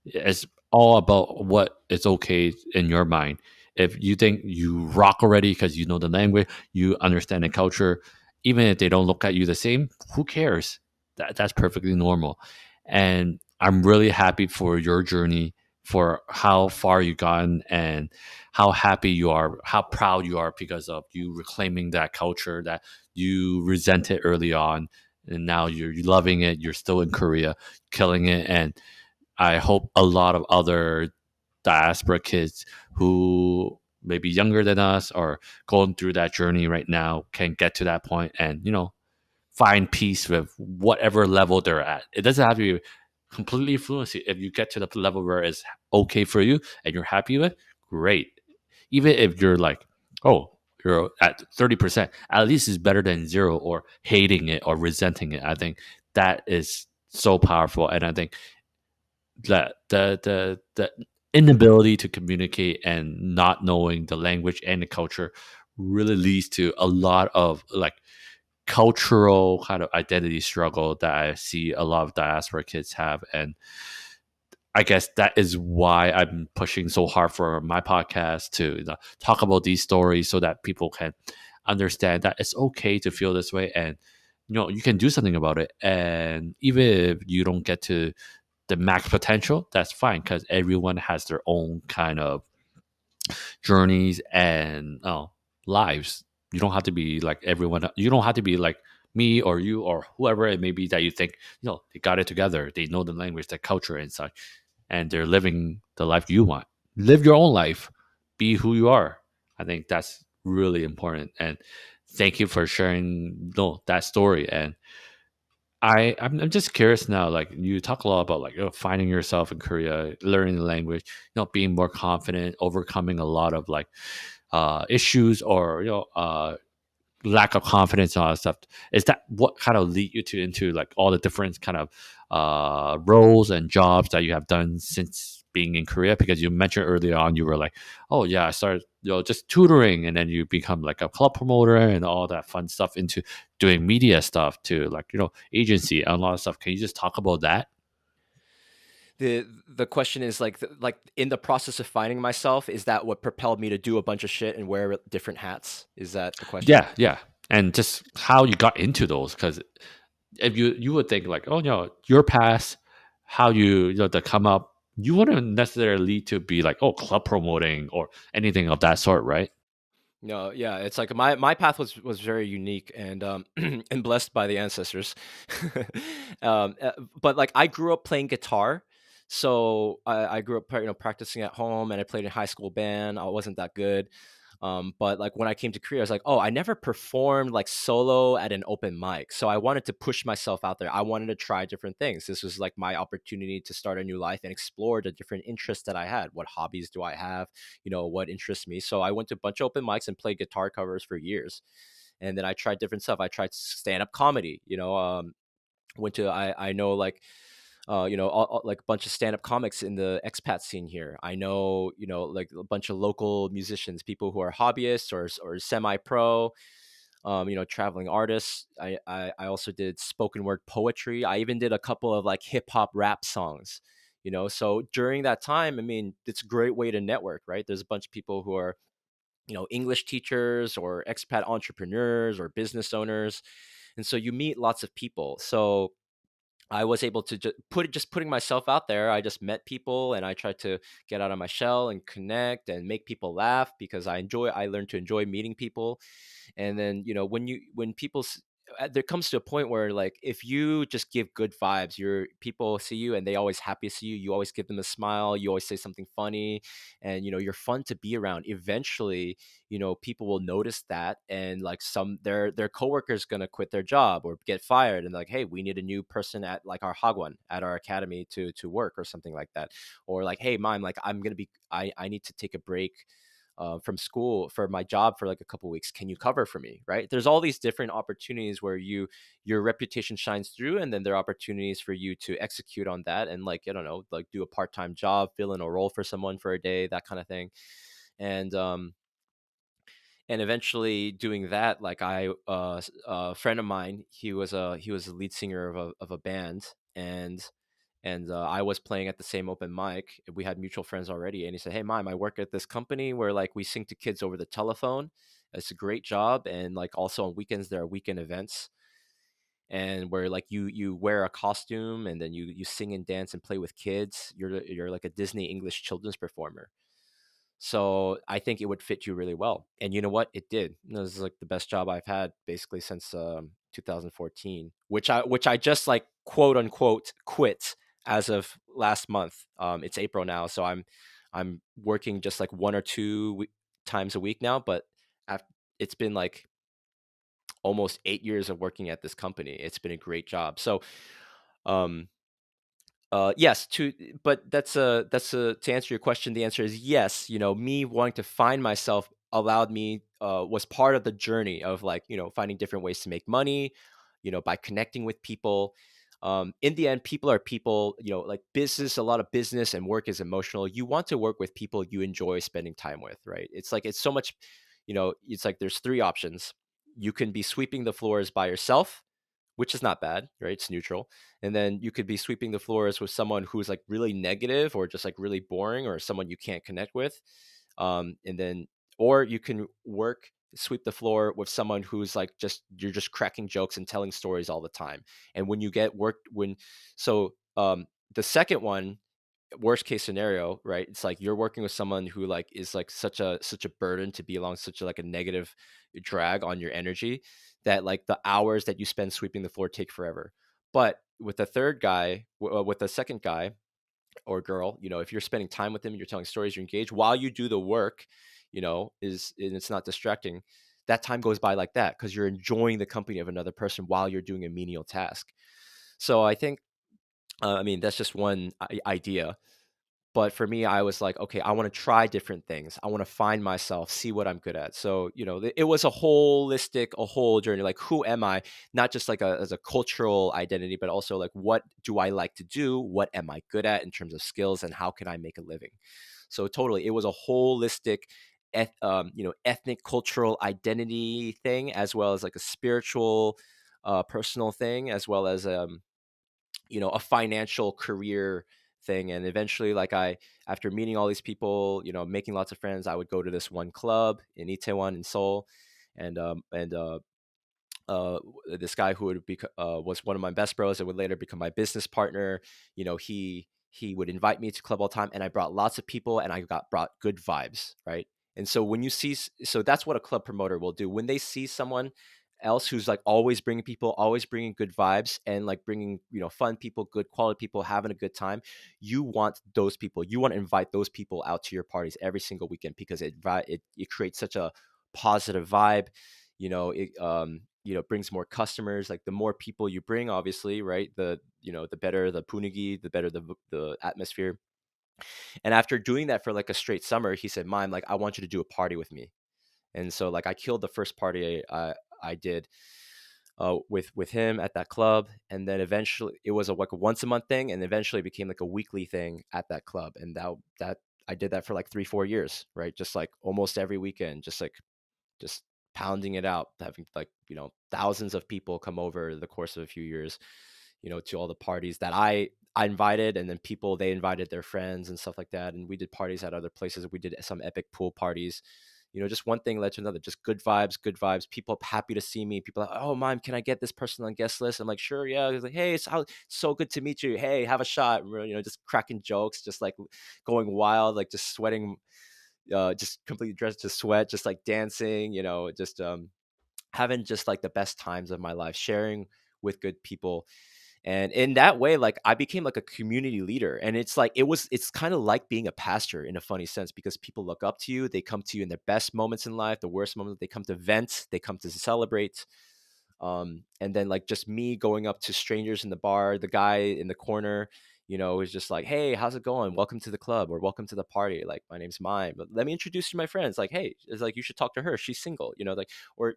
It's all about what is okay in your mind. If you think you rock already because you know the language, you understand the culture, even if they don't look at you the same, who cares? That's perfectly normal. And I'm really happy for your journey, for how far you've gotten, and how happy you are, how proud you are because of you reclaiming that culture that you resented early on. And now you're loving it. You're still in Korea, killing it. And I hope a lot of other diaspora kids who may be younger than us or going through that journey right now can get to that point and find peace with whatever level they're at. It doesn't have to be completely fluency. If you get to the level where it's okay for you and you're happy with, great. Even if you're like, oh, you're at 30%, at least it's better than zero or hating it or resenting it. I think that is so powerful. And I think that the inability to communicate and not knowing the language and the culture really leads to a lot of like cultural kind of identity struggle that I see a lot of diaspora kids have. And I guess that is why I'm pushing so hard for my podcast to talk about these stories so that people can understand that it's okay to feel this way, and you can do something about it. And even if you don't get to the max potential, that's fine because everyone has their own kind of journeys and lives. You don't have to be like everyone. You don't have to be like me or you or whoever it may be that you think they got it together. They know the language, the culture, and such, and they're living the life you want. Live your own life. Be who you are. I think that's really important. And thank you for sharing that story. And I'm just curious now. Like you talk a lot about like finding yourself in Korea, learning the language, being more confident, overcoming a lot of like issues or lack of confidence and all that stuff. Is that what kind of lead you to into like all the different kind of roles and jobs that you have done since being in Korea? Because you mentioned earlier on you were like, oh yeah, I started just tutoring, and then you become like a club promoter and all that fun stuff into doing media stuff to like agency and a lot of stuff. Can you just talk about that? The question is like in the process of finding myself, is that what propelled me to do a bunch of shit and wear different hats? Is that the question? Yeah, yeah, and just how you got into those, because if you would think like, oh your past, how to come up, you wouldn't necessarily lead to be like, oh, club promoting or anything of that sort, right? No, yeah, it's like my path was very unique and and blessed by the ancestors. But like I grew up playing guitar, so I grew up practicing at home, and I played in high school band. I wasn't that good, but like when I came to Korea, I was like, oh, I never performed like solo at an open mic, so I wanted to push myself out there. I wanted to try different things. This was like my opportunity to start a new life and explore the different interests that I had. What hobbies do I have? What interests me. So I went to a bunch of open mics and played guitar covers for years, and then I tried different stuff. I tried stand-up comedy. Went to I know like like a bunch of stand-up comics in the expat scene here. I know like a bunch of local musicians, people who are hobbyists or semi-pro. traveling artist. I also did spoken word poetry. I even did a couple of like hip hop rap songs. So during that time, I mean, it's a great way to network, right? There's a bunch of people who are English teachers or expat entrepreneurs or business owners, and so you meet lots of people. So I was able to just putting myself out there. I just met people and I tried to get out of my shell and connect and make people laugh because I learned to enjoy meeting people. And then when people there comes to a point where, like, if you just give good vibes, your people see you and they always happy to see you, you always give them a smile, you always say something funny, and you're fun to be around. Eventually, people will notice that, and like their coworkers gonna quit their job or get fired, and like, hey, we need a new person at like our hagwon, at our academy, to work or something like that. Or like, hey, mom, like, I need to take a break from school for my job for like a couple weeks. Can you cover for me? Right? There's all these different opportunities where your reputation shines through, and then there are opportunities for you to execute on that, and like, I don't know, like do a part-time job, fill in a role for someone for a day, that kind of thing. And eventually doing that, like, a friend of mine, he was a lead singer of a band, and I was playing at the same open mic. We had mutual friends already, and he said, "Hey, Mime, I work at this company where like we sing to kids over the telephone. It's a great job, and like also on weekends there are weekend events, and where like you wear a costume and then you sing and dance and play with kids. You're like a Disney English children's performer." So I think it would fit you really well. And you know what? It did. This is like the best job I've had basically since 2014, which I just like quote unquote quit as of last month. It's April now, so I'm working just like one or two times a week now. But af it's been like almost 8 years of working at this company. It's been a great job. So um, yes, but that's a to answer your question, the answer is yes. Me wanting to find myself allowed me was part of the journey of like, finding different ways to make money, by connecting with people. In the end, people are people, like business, a lot of business and work is emotional. You want to work with people you enjoy spending time with, right? It's like it's so much, it's like there's three options. You can be sweeping the floors by yourself, which is not bad, right? It's neutral. And then you could be sweeping the floors with someone who's like really negative or just like really boring or someone you can't connect with. And then, or you can sweep the floor with someone who's like you're just cracking jokes and telling stories all the time. And when you get worked, the second one, worst case scenario, right? It's like you're working with someone who like is like such a burden to be along, such a like a negative drag on your energy, that like the hours that you spend sweeping the floor take forever. But with the third guy, with the second guy or girl, if you're spending time with them, you're telling stories, you're engaged while you do the work, and it's not distracting. That time goes by like that because you're enjoying the company of another person while you're doing a menial task. So I think, I mean, that's just one idea. But for me, I was like, okay, I want to try different things. I want to find myself, see what I'm good at. So, it was a whole journey. Like, who am I? Not just like as a cultural identity, but also like, what do I like to do? What am I good at in terms of skills, and how can I make a living? So totally, it was a holistic, ethnic, cultural identity thing, as well as like a spiritual, personal thing, as well as a financial career thing. And eventually, like, after meeting all these people, making lots of friends, I would go to this one club in Itaewon in Seoul, and uh, this guy who was one of my best bros and would later become my business partner. He would invite me to club all the time, and I brought lots of people, and I brought good vibes, right? And so when you see, so that's what a club promoter will do when they see someone else who's like always bringing people, always bringing good vibes, and like bringing fun people, good quality people, having a good time. You want those people. You want to invite those people out to your parties every single weekend because it creates such a positive vibe. It brings more customers. Like, the more people you bring, obviously, right, the better the punigi, the better the atmosphere. And after doing that for like a straight summer, he said, "Mime, like, I want you to do a party with me." And so like I killed the first party I did with him at that club, and then eventually it was like a once a month thing, and eventually it became like a weekly thing at that club. And that I did that for like 3-4 years, right? Just like almost every weekend, just pounding it out, having like, thousands of people come over the course of a few years, to all the parties that I invited, and then people, they invited their friends and stuff like that, and we did parties at other places. We did some epic pool parties. Just one thing led to another. Just good vibes, good vibes. People happy to see me. People are like, oh, Mime, can I get this person on guest list? I'm like, sure, yeah. He's like, hey, it's so good to meet you. Hey, have a shot. And we're, just cracking jokes, just like going wild, like just sweating, just completely dressed to sweat, just like dancing. Just having just like the best times of my life, sharing with good people. And in that way, like I became like a community leader. And it's kind of like being a pastor in a funny sense, because people look up to you. They come to you in their best moments in life, the worst moments. They come to vent, they come to celebrate. And then like just me going up to strangers in the bar, the guy in the corner, is just like, hey, how's it going? Welcome to the club, or welcome to the party. Like, my name's Mime, but let me introduce you to my friends. Like, hey, it's like, you should talk to her. She's single, like, or,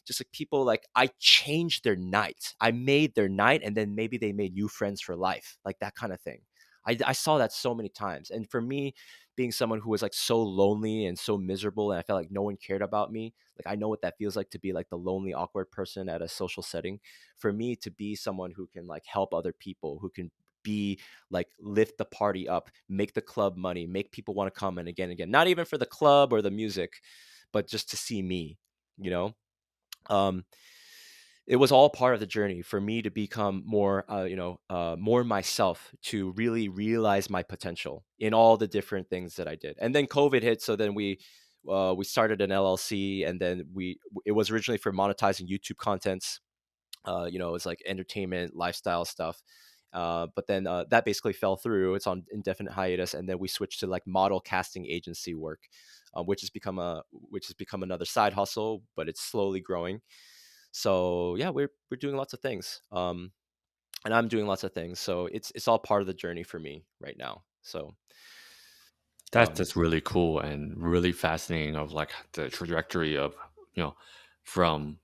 just like people, like I changed their night. I made their night, and then maybe they made new friends for life, like that kind of thing. I saw that so many times. And for me, being someone who was like so lonely and so miserable, and I felt like no one cared about me, like I know what that feels like to be like the lonely, awkward person at a social setting. For me to be someone who can like help other people, who can be like lift the party up, make the club money, make people want to come, and again, not even for the club or the music, but just to see me, you know. Um, it was all part of the journey for me to become more, more myself, to really realize my potential in all the different things that I did. And then COVID hit, so then we started an LLC, and then it was originally for monetizing YouTube contents. It was like entertainment, lifestyle stuff. But then that basically fell through. It's on indefinite hiatus, and then we switched to like model casting agency work, which has become another side hustle, but it's slowly growing. So yeah, we're doing lots of things, and I'm doing lots of things. So it's all part of the journey for me right now. So That's um, just really cool and really fascinating of like the trajectory of, you know, from,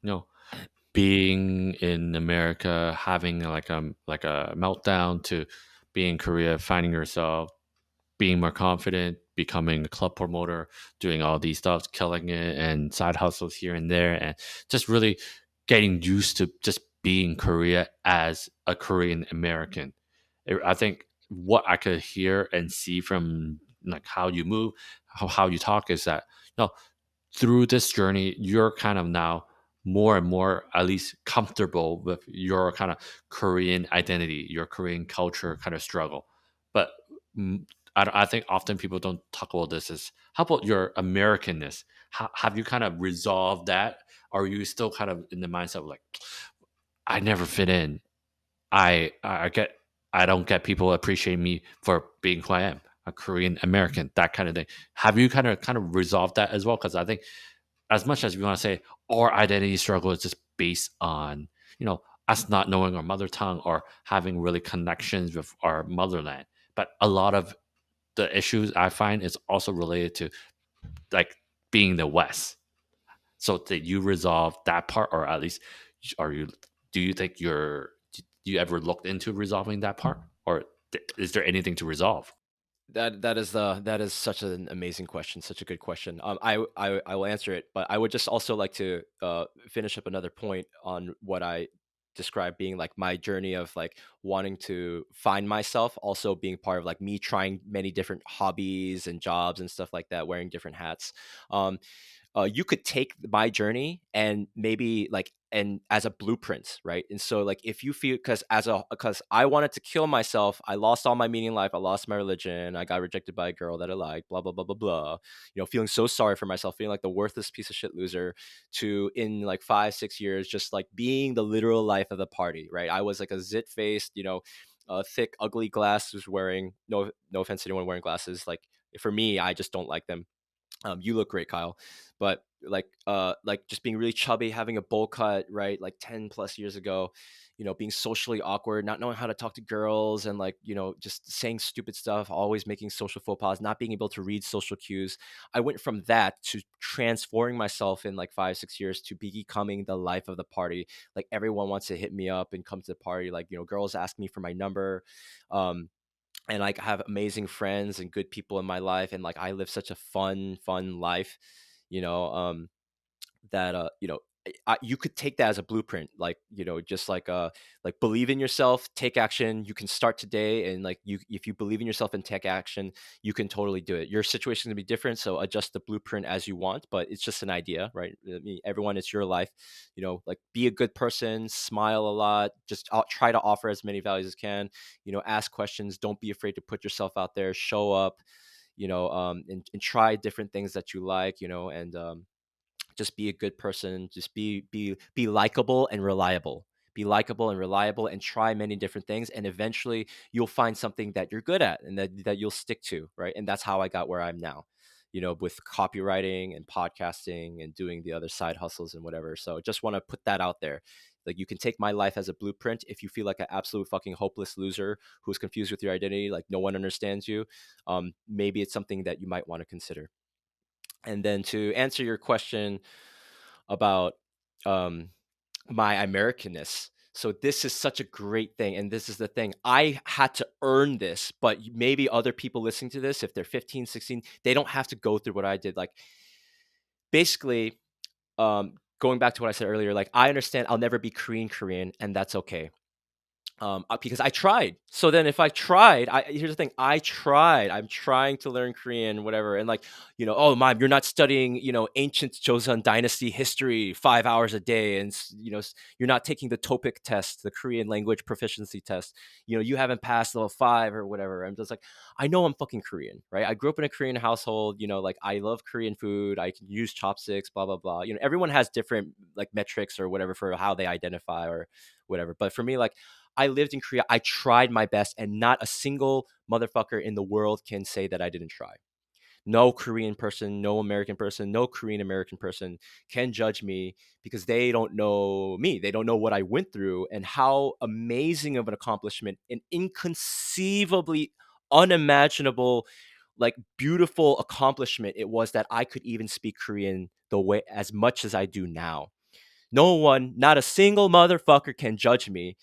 being in America, having like a meltdown, to being in Korea, finding yourself, being more confident, becoming a club promoter, doing all these stuff, killing it, and side hustles here and there, and just really getting used to just being Korea as a Korean American. I think what I could hear and see from like how you move, how you talk, is that, through this journey, you're kind of now more and more at least comfortable with your kind of Korean identity, your Korean culture kind of struggle. But mm, I think often people don't talk about this. Is how about your Americanness? Have you kind of resolved that? Or are you still kind of in the mindset of like, I never fit in. I get, I don't get people appreciate me for being who I am, a Korean American, that kind of thing. Have you kind of resolved that as well? Because I think as much as we want to say our identity struggle is just based on, us not knowing our mother tongue or having really connections with our motherland, but a lot of the issues I find is also related to like being the West. So did you resolve that part, or at least are you? Do you think do you ever looked into resolving that part, or is there anything to resolve? that is such an amazing question, such a good question. I will answer it, but I would just also like to finish up another point on what I described being like my journey of like wanting to find myself, also being part of like me trying many different hobbies and jobs and stuff like that, wearing different hats. Um, you could take my journey and maybe like and as a blueprint, right? And so like if you feel, because I wanted to kill myself, I lost all my meaning in life, I lost my religion, I got rejected by a girl that I liked, blah blah blah blah blah, feeling so sorry for myself, feeling like the worthless piece of shit loser, to in like 5 6 years just like being the literal life of the party, right? I was like a zit faced, thick ugly glasses wearing, no offense to anyone wearing glasses, like for me I just don't like them. You look great, Kyle. But like just being really chubby, having a bowl cut, right? Like 10 plus years ago, being socially awkward, not knowing how to talk to girls, and like, just saying stupid stuff, always making social faux pas, not being able to read social cues. I went from that to transforming myself in like 5 6 years to becoming the life of the party. Like everyone wants to hit me up and come to the party. Like, girls ask me for my number. And like I have amazing friends and good people in my life, and like I live such a fun life, you know. that you could take that as a blueprint, like just like believe in yourself, take action. You can start today, and like you if you believe in yourself and take action, you can totally do it. Your situation is gonna be different, so adjust the blueprint as you want, but it's just an idea, right? I mean, everyone, it's your life. Like be a good person, smile a lot, just try to offer as many values as can. Ask questions, don't be afraid to put yourself out there, show up, and try different things that you like, and just be a good person, just be likable and reliable. Be likable and reliable, and try many different things, and eventually you'll find something that you're good at and that you'll stick to, right? And that's how I got where I'm now, with copywriting and podcasting and doing the other side hustles and whatever. So just want to put that out there. Like, you can take my life as a blueprint. If you feel like an absolute fucking hopeless loser who's confused with your identity, like no one understands you, maybe it's something that you might want to consider. And then to answer your question about um, my Americanness. So this is such a great thing. And this is the thing. I had to earn this, but maybe other people listening to this, if they're 15, 16, they don't have to go through what I did. Like, basically, going back to what I said earlier, like, I understand I'll never be Korean, and that's okay. Because I tried. So then if I tried, here's the thing, I'm trying to learn Korean, whatever. And like, oh, Mom, you're not studying, ancient Joseon dynasty history 5 hours a day. And, you're not taking the TOPIK test, the Korean language proficiency test. You haven't passed level 5 or whatever. I'm just like, I know I'm fucking Korean, right? I grew up in a Korean household, like I love Korean food. I can use chopsticks, blah, blah, blah. Everyone has different like metrics or whatever for how they identify or whatever. But for me, like, I lived in Korea. I tried my best, and not a single motherfucker in the world can say that I didn't try. No Korean person, no American person, no Korean American person can judge me, because they don't know me. They don't know what I went through and how amazing of an accomplishment, an inconceivably unimaginable, like, beautiful accomplishment it was that I could even speak Korean the way as much as I do now. No one, not a single motherfucker can judge me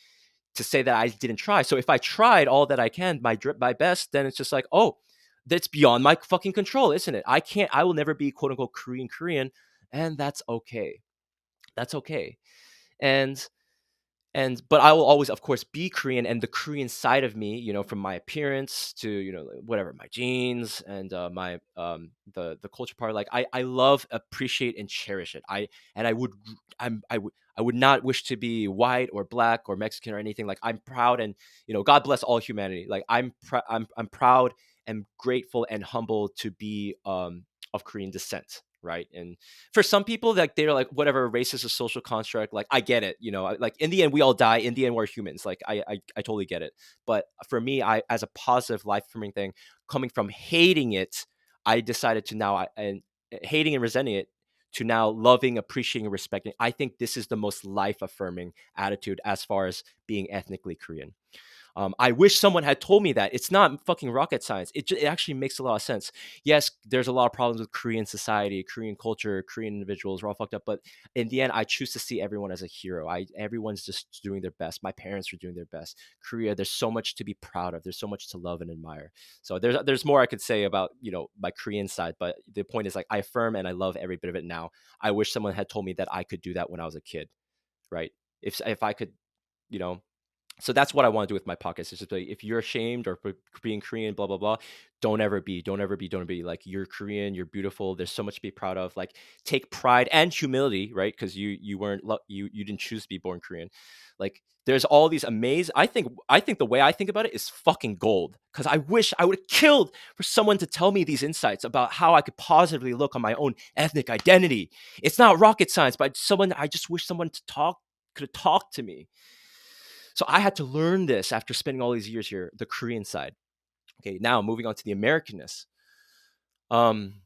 to say that I didn't try. So if I tried all that I can, my best, then it's just like, oh, that's beyond my fucking control, isn't it? I will never be quote unquote Korean, and that's okay. That's okay. And but I will always, of course, be Korean, and the Korean side of me, from my appearance to, whatever, my genes and my the culture part, like I love, appreciate, and cherish it. I would I would not wish to be white or black or Mexican or anything. Like, I'm proud, and God bless all humanity. Like, I'm proud and grateful and humble to be of Korean descent, right? And for some people, like, they're like, whatever, race is a social construct. Like, I get it, like, in the end we all die, in the end we're humans. Like, I totally get it. But for me, I, as a positive life affirming thing, coming from hating it, I decided to now, and hating and resenting it, to now loving, appreciating, and respecting. I think this is the most life affirming attitude as far as being ethnically Korean. I wish someone had told me that. It's not fucking rocket science. It actually makes a lot of sense. Yes, there's a lot of problems with Korean society, Korean culture, Korean individuals. We're all fucked up. But in the end, I choose to see everyone as a hero. Everyone's just doing their best. My parents are doing their best. Korea, there's so much to be proud of. There's so much to love and admire. So there's more I could say about, my Korean side. But the point is, like, I affirm and I love every bit of it now. I wish someone had told me that I could do that when I was a kid, right? If I could, you know, so that's what I want to do with my podcast. Is just like, if you're ashamed or for being Korean, blah blah blah, don't ever be like, you're Korean, you're beautiful. There's so much to be proud of. Like, take pride and humility, right? Because you weren't you didn't choose to be born Korean. Like, there's all these amazing. I think the way I think about it is fucking gold. Because I wish I would have killed for someone to tell me these insights about how I could positively look on my own ethnic identity. It's not rocket science, but I just wish someone could have talked to me. So I had to learn this after spending all these years here, the Korean side. Okay, now moving on to the Americanness. Um,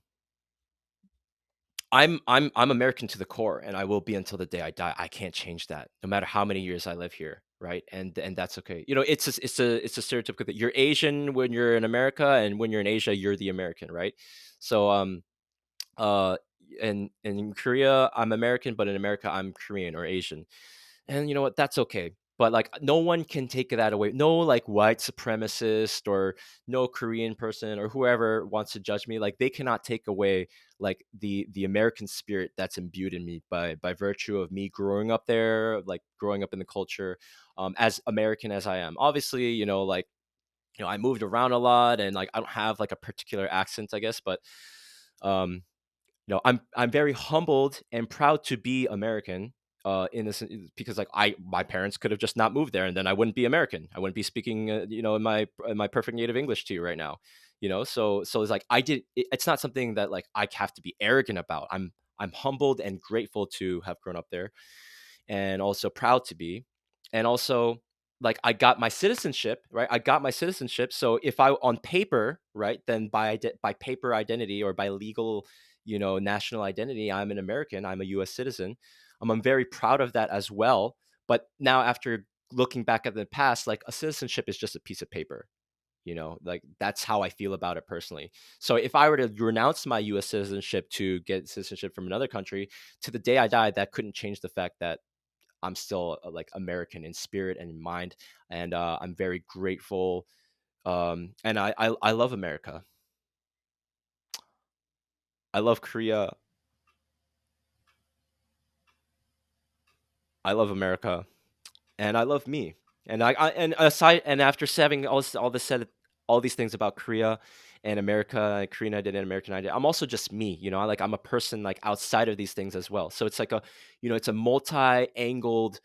I'm American to the core, and I will be until the day I die. I can't change that, no matter how many years I live here, right? And that's okay. It's a stereotypical that you're Asian when you're in America, and when you're in Asia, you're the American, right? So uh, and in Korea, I'm American, but in America, I'm Korean or Asian. And you know what? That's okay. but like no one can take that away. No like white supremacist or no Korean person or whoever wants to judge me, like they cannot take away like the American spirit that's imbued in me by virtue of me growing up there, like growing up in the culture, as American as I am. Obviously, like I moved around a lot and like I don't have like a particular accent, I guess, but um I'm very humbled and proud to be American. In this, because like my parents could have just not moved there, and then I wouldn't be American. I wouldn't be speaking, in my perfect native English to you right now. So it's like it's not something that like I have to be arrogant about. I'm humbled and grateful to have grown up there, and also proud to be, and also like I got my citizenship, right? I got my citizenship. So if I on paper, right, then by paper identity or by legal, national identity, I'm an American. I'm a U.S. citizen. I'm very proud of that as well. But now after looking back at the past, like a citizenship is just a piece of paper. Like that's how I feel about it personally. So if I were to renounce my US citizenship to get citizenship from another country, to the day I die, that couldn't change the fact that I'm still like American in spirit and in mind, and I'm very grateful. And I love America. I love Korea. I love America, and I love me. And and aside and after saying all these things about Korea and America, Korean identity and American identity, I'm also just me. I'm a person like outside of these things as well. So it's like it's a multi-angled,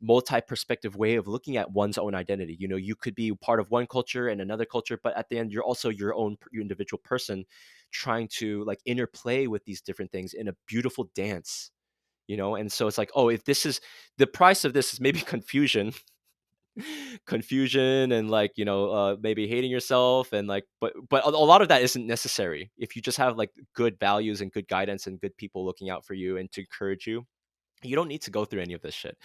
multi-perspective way of looking at one's own identity. You could be part of one culture and another culture, but at the end, you're also your individual person, trying to like interplay with these different things in a beautiful dance. And so it's like, oh, if this is the price of this is maybe confusion and like maybe hating yourself, and like but a lot of that isn't necessary if you just have like good values and good guidance and good people looking out for you and to encourage you. You don't need to go through any of this shit,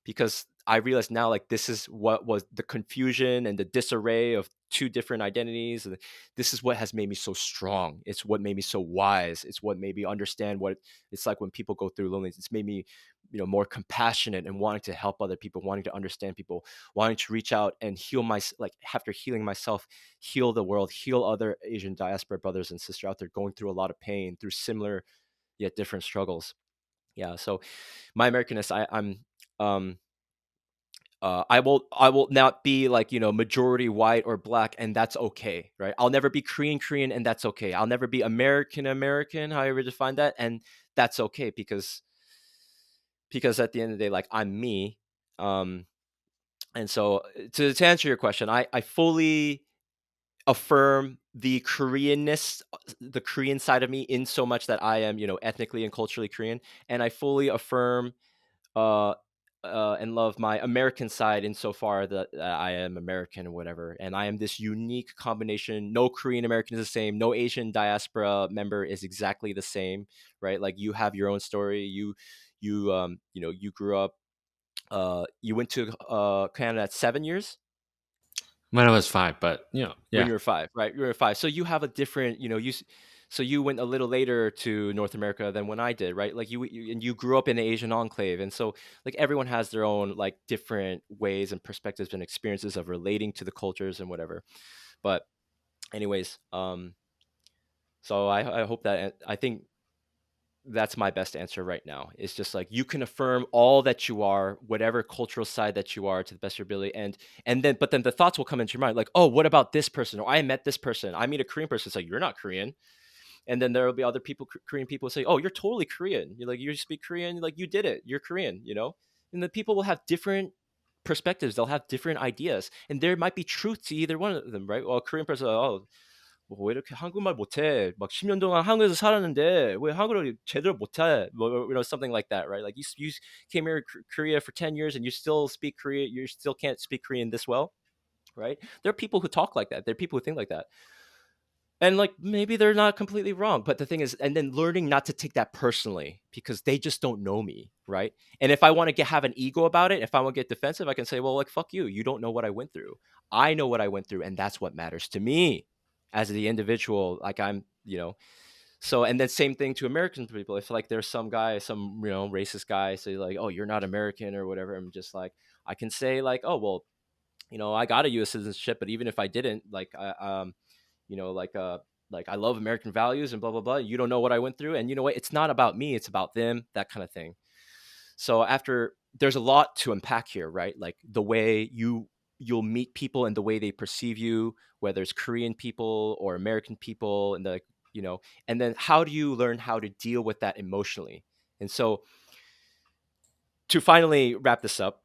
because I realize now like this is what was the confusion and the disarray of two different identities, and this is what has made me so strong. It's what made me so wise. It's what made me understand what it's like when people go through loneliness. It's made me more compassionate and wanting to help other people, wanting to understand people, wanting to reach out and heal like after healing myself, heal the world, heal other Asian diaspora brothers and sisters out there going through a lot of pain, through similar yet different struggles. Yeah, so my Americanness, um I will not be like majority white or black, and that's okay, right? I'll never be Korean, and that's okay. I'll never be American, however you define that, and that's okay, because at the end of the day, like I'm me. um and so to answer your question, I fully affirm the the Korean side of me, in so much that I am ethnically and culturally Korean, and I fully affirm uh, and love my American side insofar that I am American or whatever. And I am this unique combination. No Korean American is the same. No Asian diaspora member is exactly the same, right? Like you have your own story. You grew up. You went to Canada at 7 years When I was 5, but when yeah. you were 5, right? You were 5, so you have a different, so you went a little later to North America than when I did, right? Like and you grew up in the Asian enclave, and so like everyone has their own like different ways and perspectives and experiences of relating to the cultures and whatever. But anyways, so I hope that I think that's my best answer right now. It's just like you can affirm all that you are, whatever cultural side that you are, to the best of your ability, and then the thoughts will come into your mind like, oh, what about this person? Or I met this person. I meet a Korean person. It's like, you're not Korean. And then there will be other people, Korean people, say, oh, you're totally Korean. You're like, you speak Korean. Like, you did it. You're Korean. And the people will have different perspectives. They'll have different ideas, and there might be truth to either one of them, right? Well, a Korean person, oh, 왜 이렇게 한국말 못해? 막 10년 동안 한국에서 살았는데 왜 한국어를 제대로 못해? Something like that, right? Like you came here to Korea for 10 years and you still speak Korean, you still can't speak Korean this well, right? There are people who talk like that. There are people who think like that. And like maybe they're not completely wrong, but the thing is, and then learning not to take that personally, because they just don't know me, right? And if I want to have an ego about it, if I want to get defensive, I can say, well, like, fuck you, you don't know what I went through. I know what I went through, and that's what matters to me as the individual. Like I'm. So, and then same thing to American people. If like there's some guy, some racist guy, say like, "Oh, you're not American" or whatever, I'm just like, I can say like, "Oh, well, I got a U.S. citizenship, but even if I didn't, like, you know, like, uh, like I love American values and blah blah blah. You don't know what I went through, and you know what? It's not about me; it's about them. That kind of thing." So after there's a lot to unpack here, right? Like the way you'll meet people and the way they perceive you, whether it's Korean people or American people, and and then how do you learn how to deal with that emotionally? And so to finally wrap this up,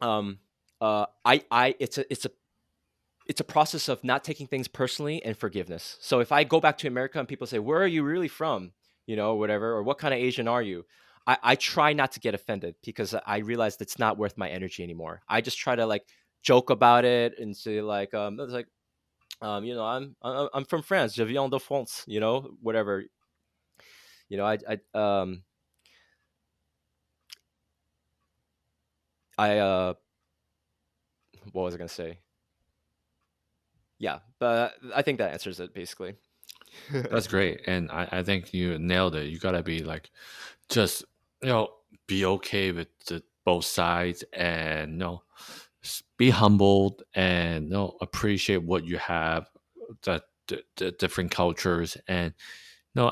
um, I it's a process of not taking things personally and forgiveness. So if I go back to America and people say, "Where are you really from?" Whatever, or "What kind of Asian are you?" I try not to get offended because I realize that's not worth my energy anymore. I just try to like joke about it and say like, it's like, I'm from France, je viens de France, whatever. I what was I gonna say? Yeah, but I think that answers it basically. That's great, and I think you nailed it. You gotta be like, just you know, be okay with both sides, and be humbled, and appreciate what you have, the different cultures, and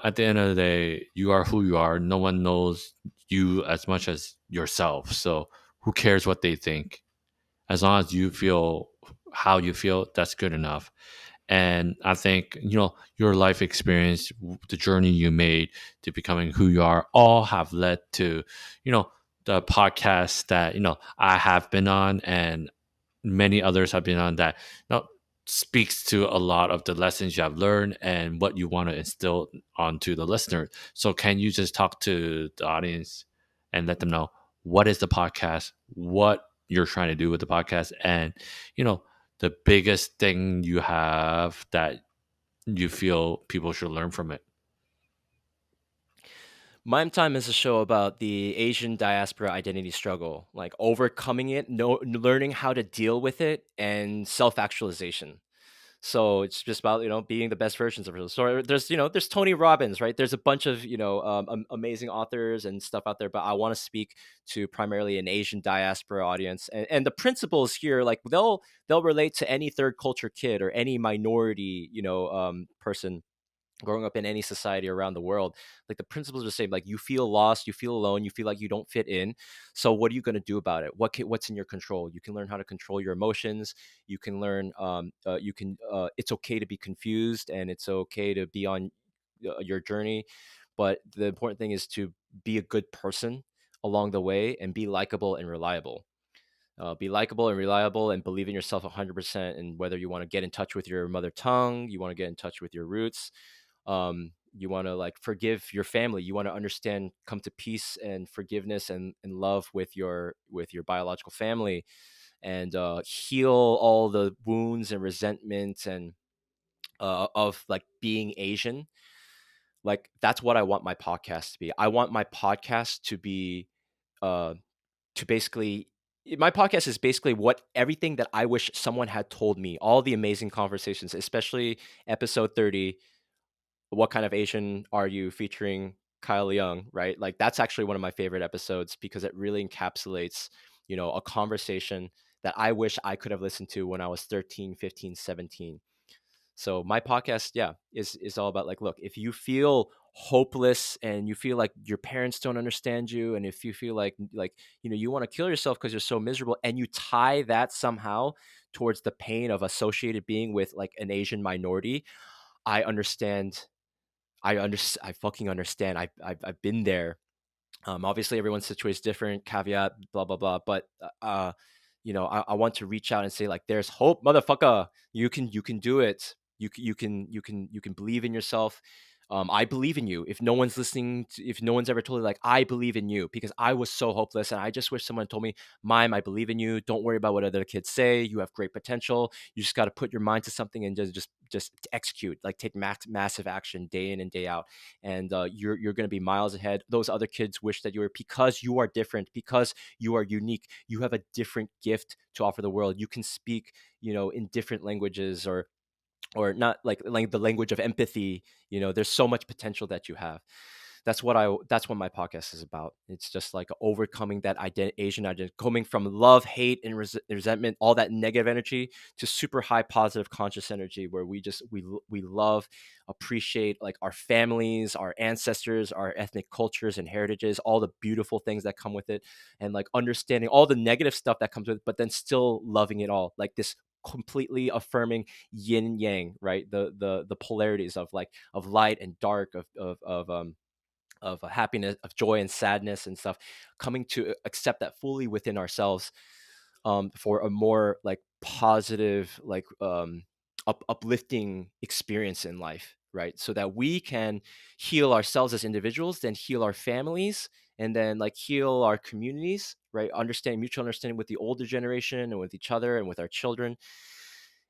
at the end of the day, you are who you are. No one knows you as much as yourself, so who cares what they think? As long as you feel how you feel, that's good enough. And I think, your life experience, the journey you made to becoming who you are, all have led to, the podcast that, I have been on, and many others have been on, that, speaks to a lot of the lessons you have learned and what you want to instill onto the listener. So can you just talk to the audience and let them know what is the podcast, what you're trying to do with the podcast, and, the biggest thing you have that you feel people should learn from it? Mime Time is a show about the Asian diaspora identity struggle, like overcoming it, learning how to deal with it, and self-actualization. So it's just about being the best versions of ourselves. So there's Tony Robbins, right? There's a bunch of amazing authors and stuff out there, but I want to speak to primarily an Asian diaspora audience, and the principles here, like they'll relate to any third culture kid or any minority person growing up in any society around the world. Like the principles are the same. Like you feel lost, you feel alone, you feel like you don't fit in. So what are you going to do about it? What's in your control? You can learn how to control your emotions. You can learn it's okay to be confused, and it's okay to be on your journey. But the important thing is to be a good person along the way and be likable and reliable. Be likable and reliable and believe in yourself 100%. And whether you want to get in touch with your mother tongue, you want to get in touch with your roots, you want to like forgive your family, you want to understand, come to peace and forgiveness and love with your biological family, and heal all the wounds and resentment and of like being Asian. Like that's what I want my podcast to be. I want my podcast to be uh to basically my podcast is basically what everything that I wish someone had told me, all the amazing conversations, especially episode 30, "What kind of Asian are you?" featuring Kyle Young, right? Like that's actually one of my favorite episodes because it really encapsulates, a conversation that I wish I could have listened to when I was 13, 15, 17. So my podcast, yeah, is all about like, look, if you feel hopeless and you feel like your parents don't understand you, and if you feel like you want to kill yourself because you're so miserable, and you tie that somehow towards the pain of associated being with like an Asian minority, I understand. I fucking understand. I've been there. Obviously, everyone's situation is different. Caveat, blah blah blah. But I want to reach out and say like, there's hope, motherfucker. You can do it. You can believe in yourself. I believe in you. If no one's listening, if no one's ever told you, like, I believe in you, because I was so hopeless, and I just wish someone told me, Mime, I believe in you. Don't worry about what other kids say. You have great potential. You just got to put your mind to something and just execute. Like take massive action day in and day out, and you're going to be miles ahead. Those other kids wish that you were, because you are different, because you are unique. You have a different gift to offer the world. You can speak, in different languages, or not, like the language of empathy. You know, there's so much potential that you have. That's what my podcast is about. It's just like overcoming that Asian identity, coming from love, hate, and resentment, all that negative energy, to super high positive conscious energy, where we love, appreciate like our families, our ancestors, our ethnic cultures and heritages, all the beautiful things that come with it, and like understanding all the negative stuff that comes with it, but then still loving it all, like this completely affirming yin yang, right? The polarities of like of light and dark, of happiness, of joy and sadness and stuff, coming to accept that fully within ourselves, for a more like positive, like uplifting experience in life, right? So that we can heal ourselves as individuals, then heal our families, and then like heal our communities, right? Understanding, mutual understanding with the older generation and with each other and with our children,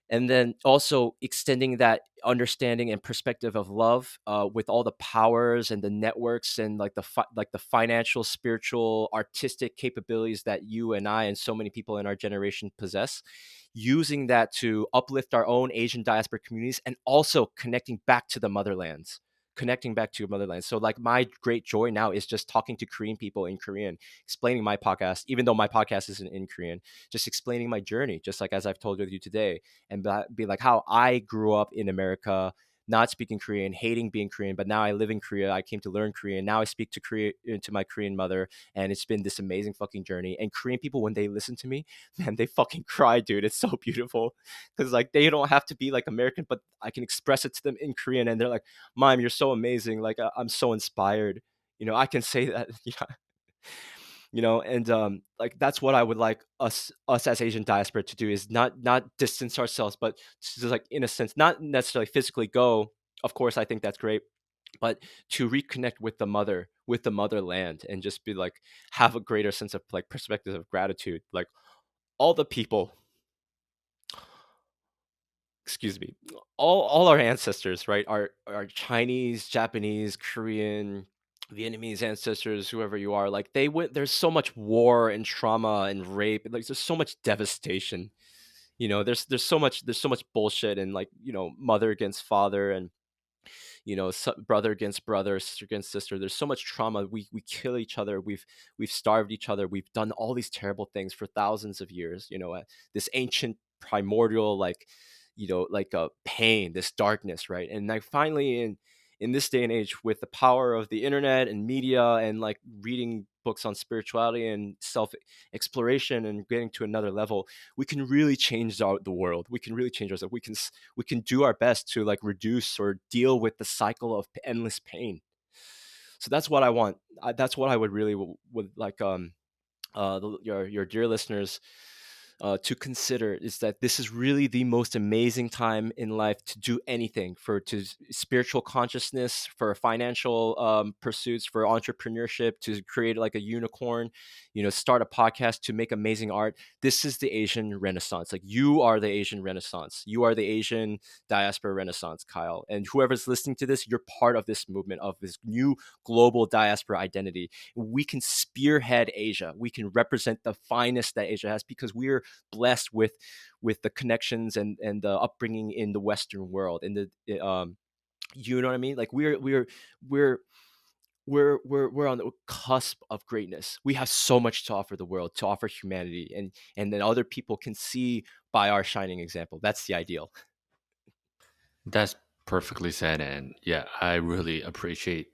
and then also extending that understanding and perspective of love, with all the powers and the networks and like like the financial, spiritual, artistic capabilities that you and I and so many people in our generation possess, using that to uplift our own Asian diaspora communities, and also connecting back to motherland. So like my great joy now is just talking to Korean people in Korean, explaining my podcast, even though my podcast isn't in Korean, just explaining my journey, just like as I've told you today, and be like how I grew up in America, not speaking Korean, hating being Korean, but now I live in Korea. I came to learn Korean. Now I speak to Korea, to my Korean mother, and it's been this amazing fucking journey. And Korean people, when they listen to me, man, they fucking cry, dude. It's so beautiful, because like they don't have to be like American, but I can express it to them in Korean, and they're like, "Mom, you're so amazing. Like I'm so inspired." You know, I can say that. Yeah, you know, and like that's what I would like us as Asian diaspora to do, is not distance ourselves, but to like in a sense not necessarily physically go, of course I think that's great, but to reconnect with the motherland, and just be like have a greater sense of like perspective of gratitude, like all the people, excuse me, all our ancestors, right? Our Chinese, Japanese, Korean, Vietnamese ancestors, whoever you are, like they went. There's so much war and trauma and rape. Like there's so much devastation. You know, there's so much bullshit, and like, you know, mother against father, and you know, brother against brother, sister against sister. There's so much trauma. We kill each other. We've starved each other. We've done all these terrible things for thousands of years. You know, this ancient primordial, like, you know, like a pain, this darkness, right? And like finally in this day and age, with the power of the internet and media, and like reading books on spirituality and self exploration and getting to another level, we can really change the world. We can really change ourselves. We can do our best to like reduce or deal with the cycle of endless pain. So that's what I want. That's what I would really would like your dear listeners to consider, is that this is really the most amazing time in life to do anything, for to spiritual consciousness, for financial pursuits, for entrepreneurship, to create like a unicorn, you know, start a podcast, to make amazing art. This is the Asian Renaissance. Like you are the Asian Renaissance. You are the Asian diaspora Renaissance, Kyle. And whoever's listening to this, you're part of this movement, of this new global diaspora identity. We can spearhead Asia. We can represent the finest that Asia has, because we're blessed with the connections and the upbringing in the Western world, in the you know what I mean? Like we're we're on the cusp of greatness. We have so much to offer the world, to offer humanity, and then other people can see by our shining example. That's the ideal. That's perfectly said. And yeah, I really appreciate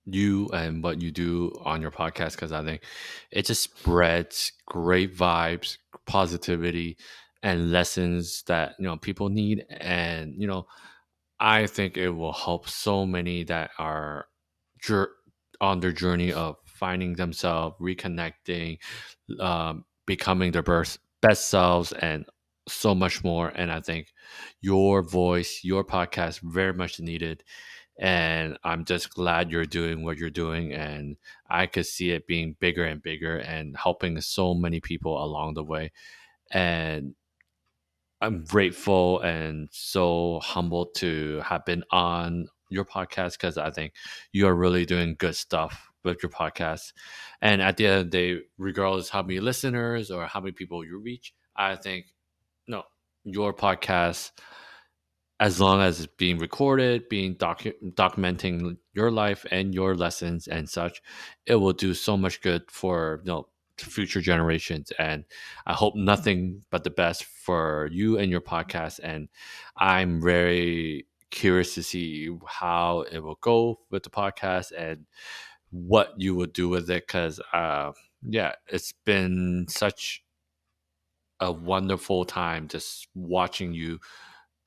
you and what you do on your podcast, because I think it just spreads great vibes, positivity, and lessons that, you know, people need. And, you know, I think it will help so many that are jour- on their journey of finding themselves, reconnecting, becoming their best selves, and so much more. And I think your voice, your podcast, very much needed. And I'm just glad you're doing what you're doing. And I could see it being bigger and bigger and helping so many people along the way. And I'm grateful and so humbled to have been on your podcast, because I think you are really doing good stuff with your podcast. And at the end of the day, regardless how many listeners or how many people you reach, I think no, your podcast as long as it's being recorded, being documenting your life and your lessons and such, it will do so much good for future generations. And I hope nothing but the best for you and your podcast. And I'm very curious to see how it will go with the podcast and what you would do with it, because yeah, it's been such a wonderful time just watching you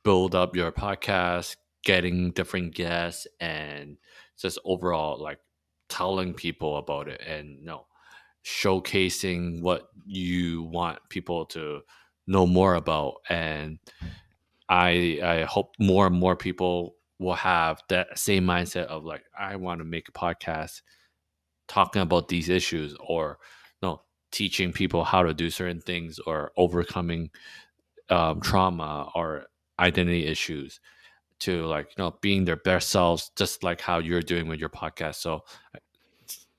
build up your podcast, getting different guests, and just overall like telling people about it, and showcasing what you want people to know more about. And I hope more and more people will have that same mindset of like, I want to make a podcast talking about these issues, or teaching people how to do certain things, or overcoming trauma or identity issues, to like being their best selves, just like how you're doing with your podcast. So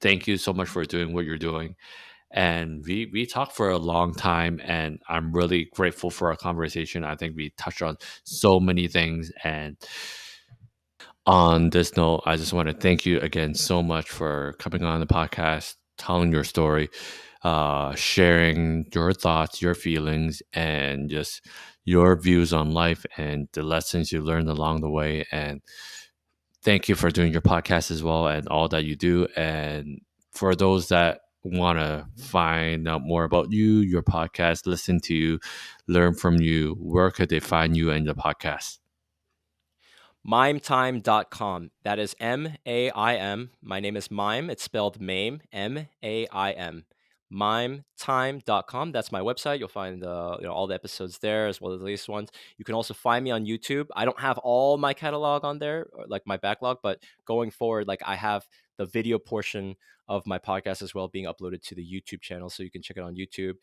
thank you so much for doing what you're doing. And we talked for a long time, and I'm really grateful for our conversation. I think we touched on so many things. And on this note, I just want to thank you again so much for coming on the podcast, telling your story, sharing your thoughts, your feelings, and just your views on life and the lessons you learned along the way. And thank you for doing your podcast as well, and all that you do. And for those that want to find out more about you, your podcast, listen to you, learn from you, where could they find you and the podcast? MaimTime.com. That is MAIM. My name is Maim. It's spelled Maim, MAIM. MaimTime.com. That's my website. You'll find all the episodes there, as well as the latest ones. You can also find me on YouTube. I don't have all my catalog on there, or like my backlog, but going forward, like I have the video portion of my podcast as well being uploaded to the YouTube channel, so you can check it on YouTube.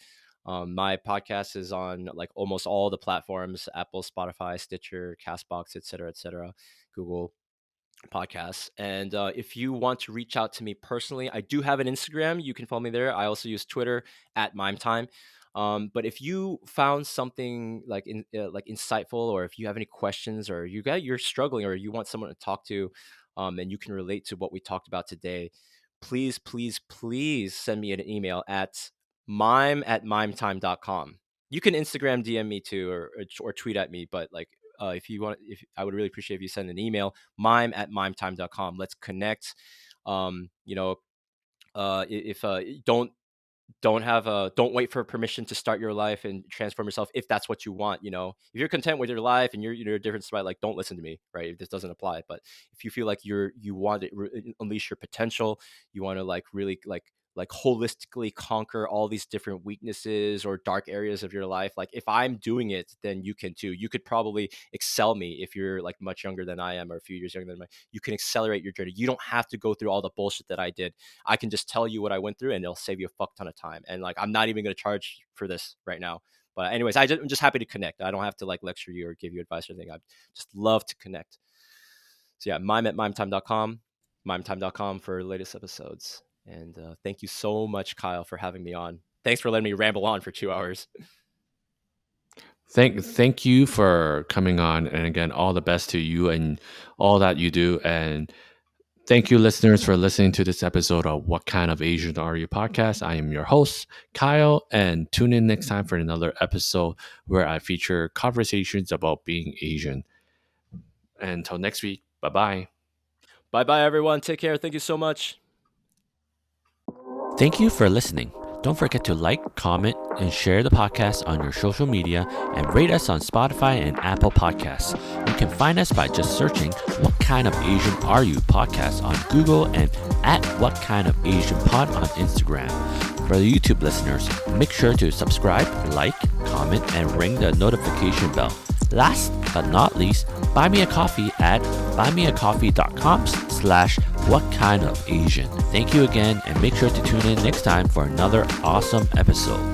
My podcast is on like almost all the platforms: Apple, Spotify, Stitcher, Castbox, etc., Google Podcasts. And if you want to reach out to me personally, I do have an Instagram. You can follow me there. I also use Twitter at Maim Time. But if you found something like like insightful, or if you have any questions, or you're struggling, or you want someone to talk to, and you can relate to what we talked about today, please, please, please send me an email at mime@mimetime.com. You can Instagram DM me too, or tweet at me, but like if you want, if I would really appreciate if you send an email, mime@mimetime.com. Let's connect. If don't wait for permission to start your life and transform yourself if that's what you want. If you're content with your life and you're a different spot, like, don't listen to me, right? If this doesn't apply. But if you feel like you want to unleash your potential, you want to like really like holistically conquer all these different weaknesses or dark areas of your life, like if I'm doing it, then you can too. You could probably excel me if you're like much younger than I am, or a few years younger than me. You can accelerate your journey. You don't have to go through all the bullshit that I did. I can just tell you what I went through, and it'll save you a fuck ton of time. And like, I'm not even going to charge for this right now. But anyways, I'm just happy to connect. I don't have to like lecture you or give you advice or anything. I just love to connect. So yeah, mime@mimetime.com, mimetime.com for latest episodes. And thank you so much, Kyle, for having me on. Thanks for letting me ramble on for 2 hours. Thank you for coming on, and again, all the best to you and all that you do. And thank you, listeners, for listening to this episode of What Kind of Asian Are You podcast. I am your host, Kyle, and tune in next time for another episode where I feature conversations about being Asian. Until next week, bye-bye. Bye-bye, everyone. Take care. Thank you so much. Thank you for listening. Don't forget to like, comment, and share the podcast on your social media, and rate us on Spotify and Apple Podcasts. You can find us by just searching What Kind of Asian Are You podcast on Google, and at What Kind of Asian Pod on Instagram. For the YouTube listeners, make sure to subscribe, like, comment, and ring the notification bell. Last but not least, buy me a coffee at buymeacoffee.com/whatkindofasian. Thank you again, and make sure to tune in next time for another awesome episode.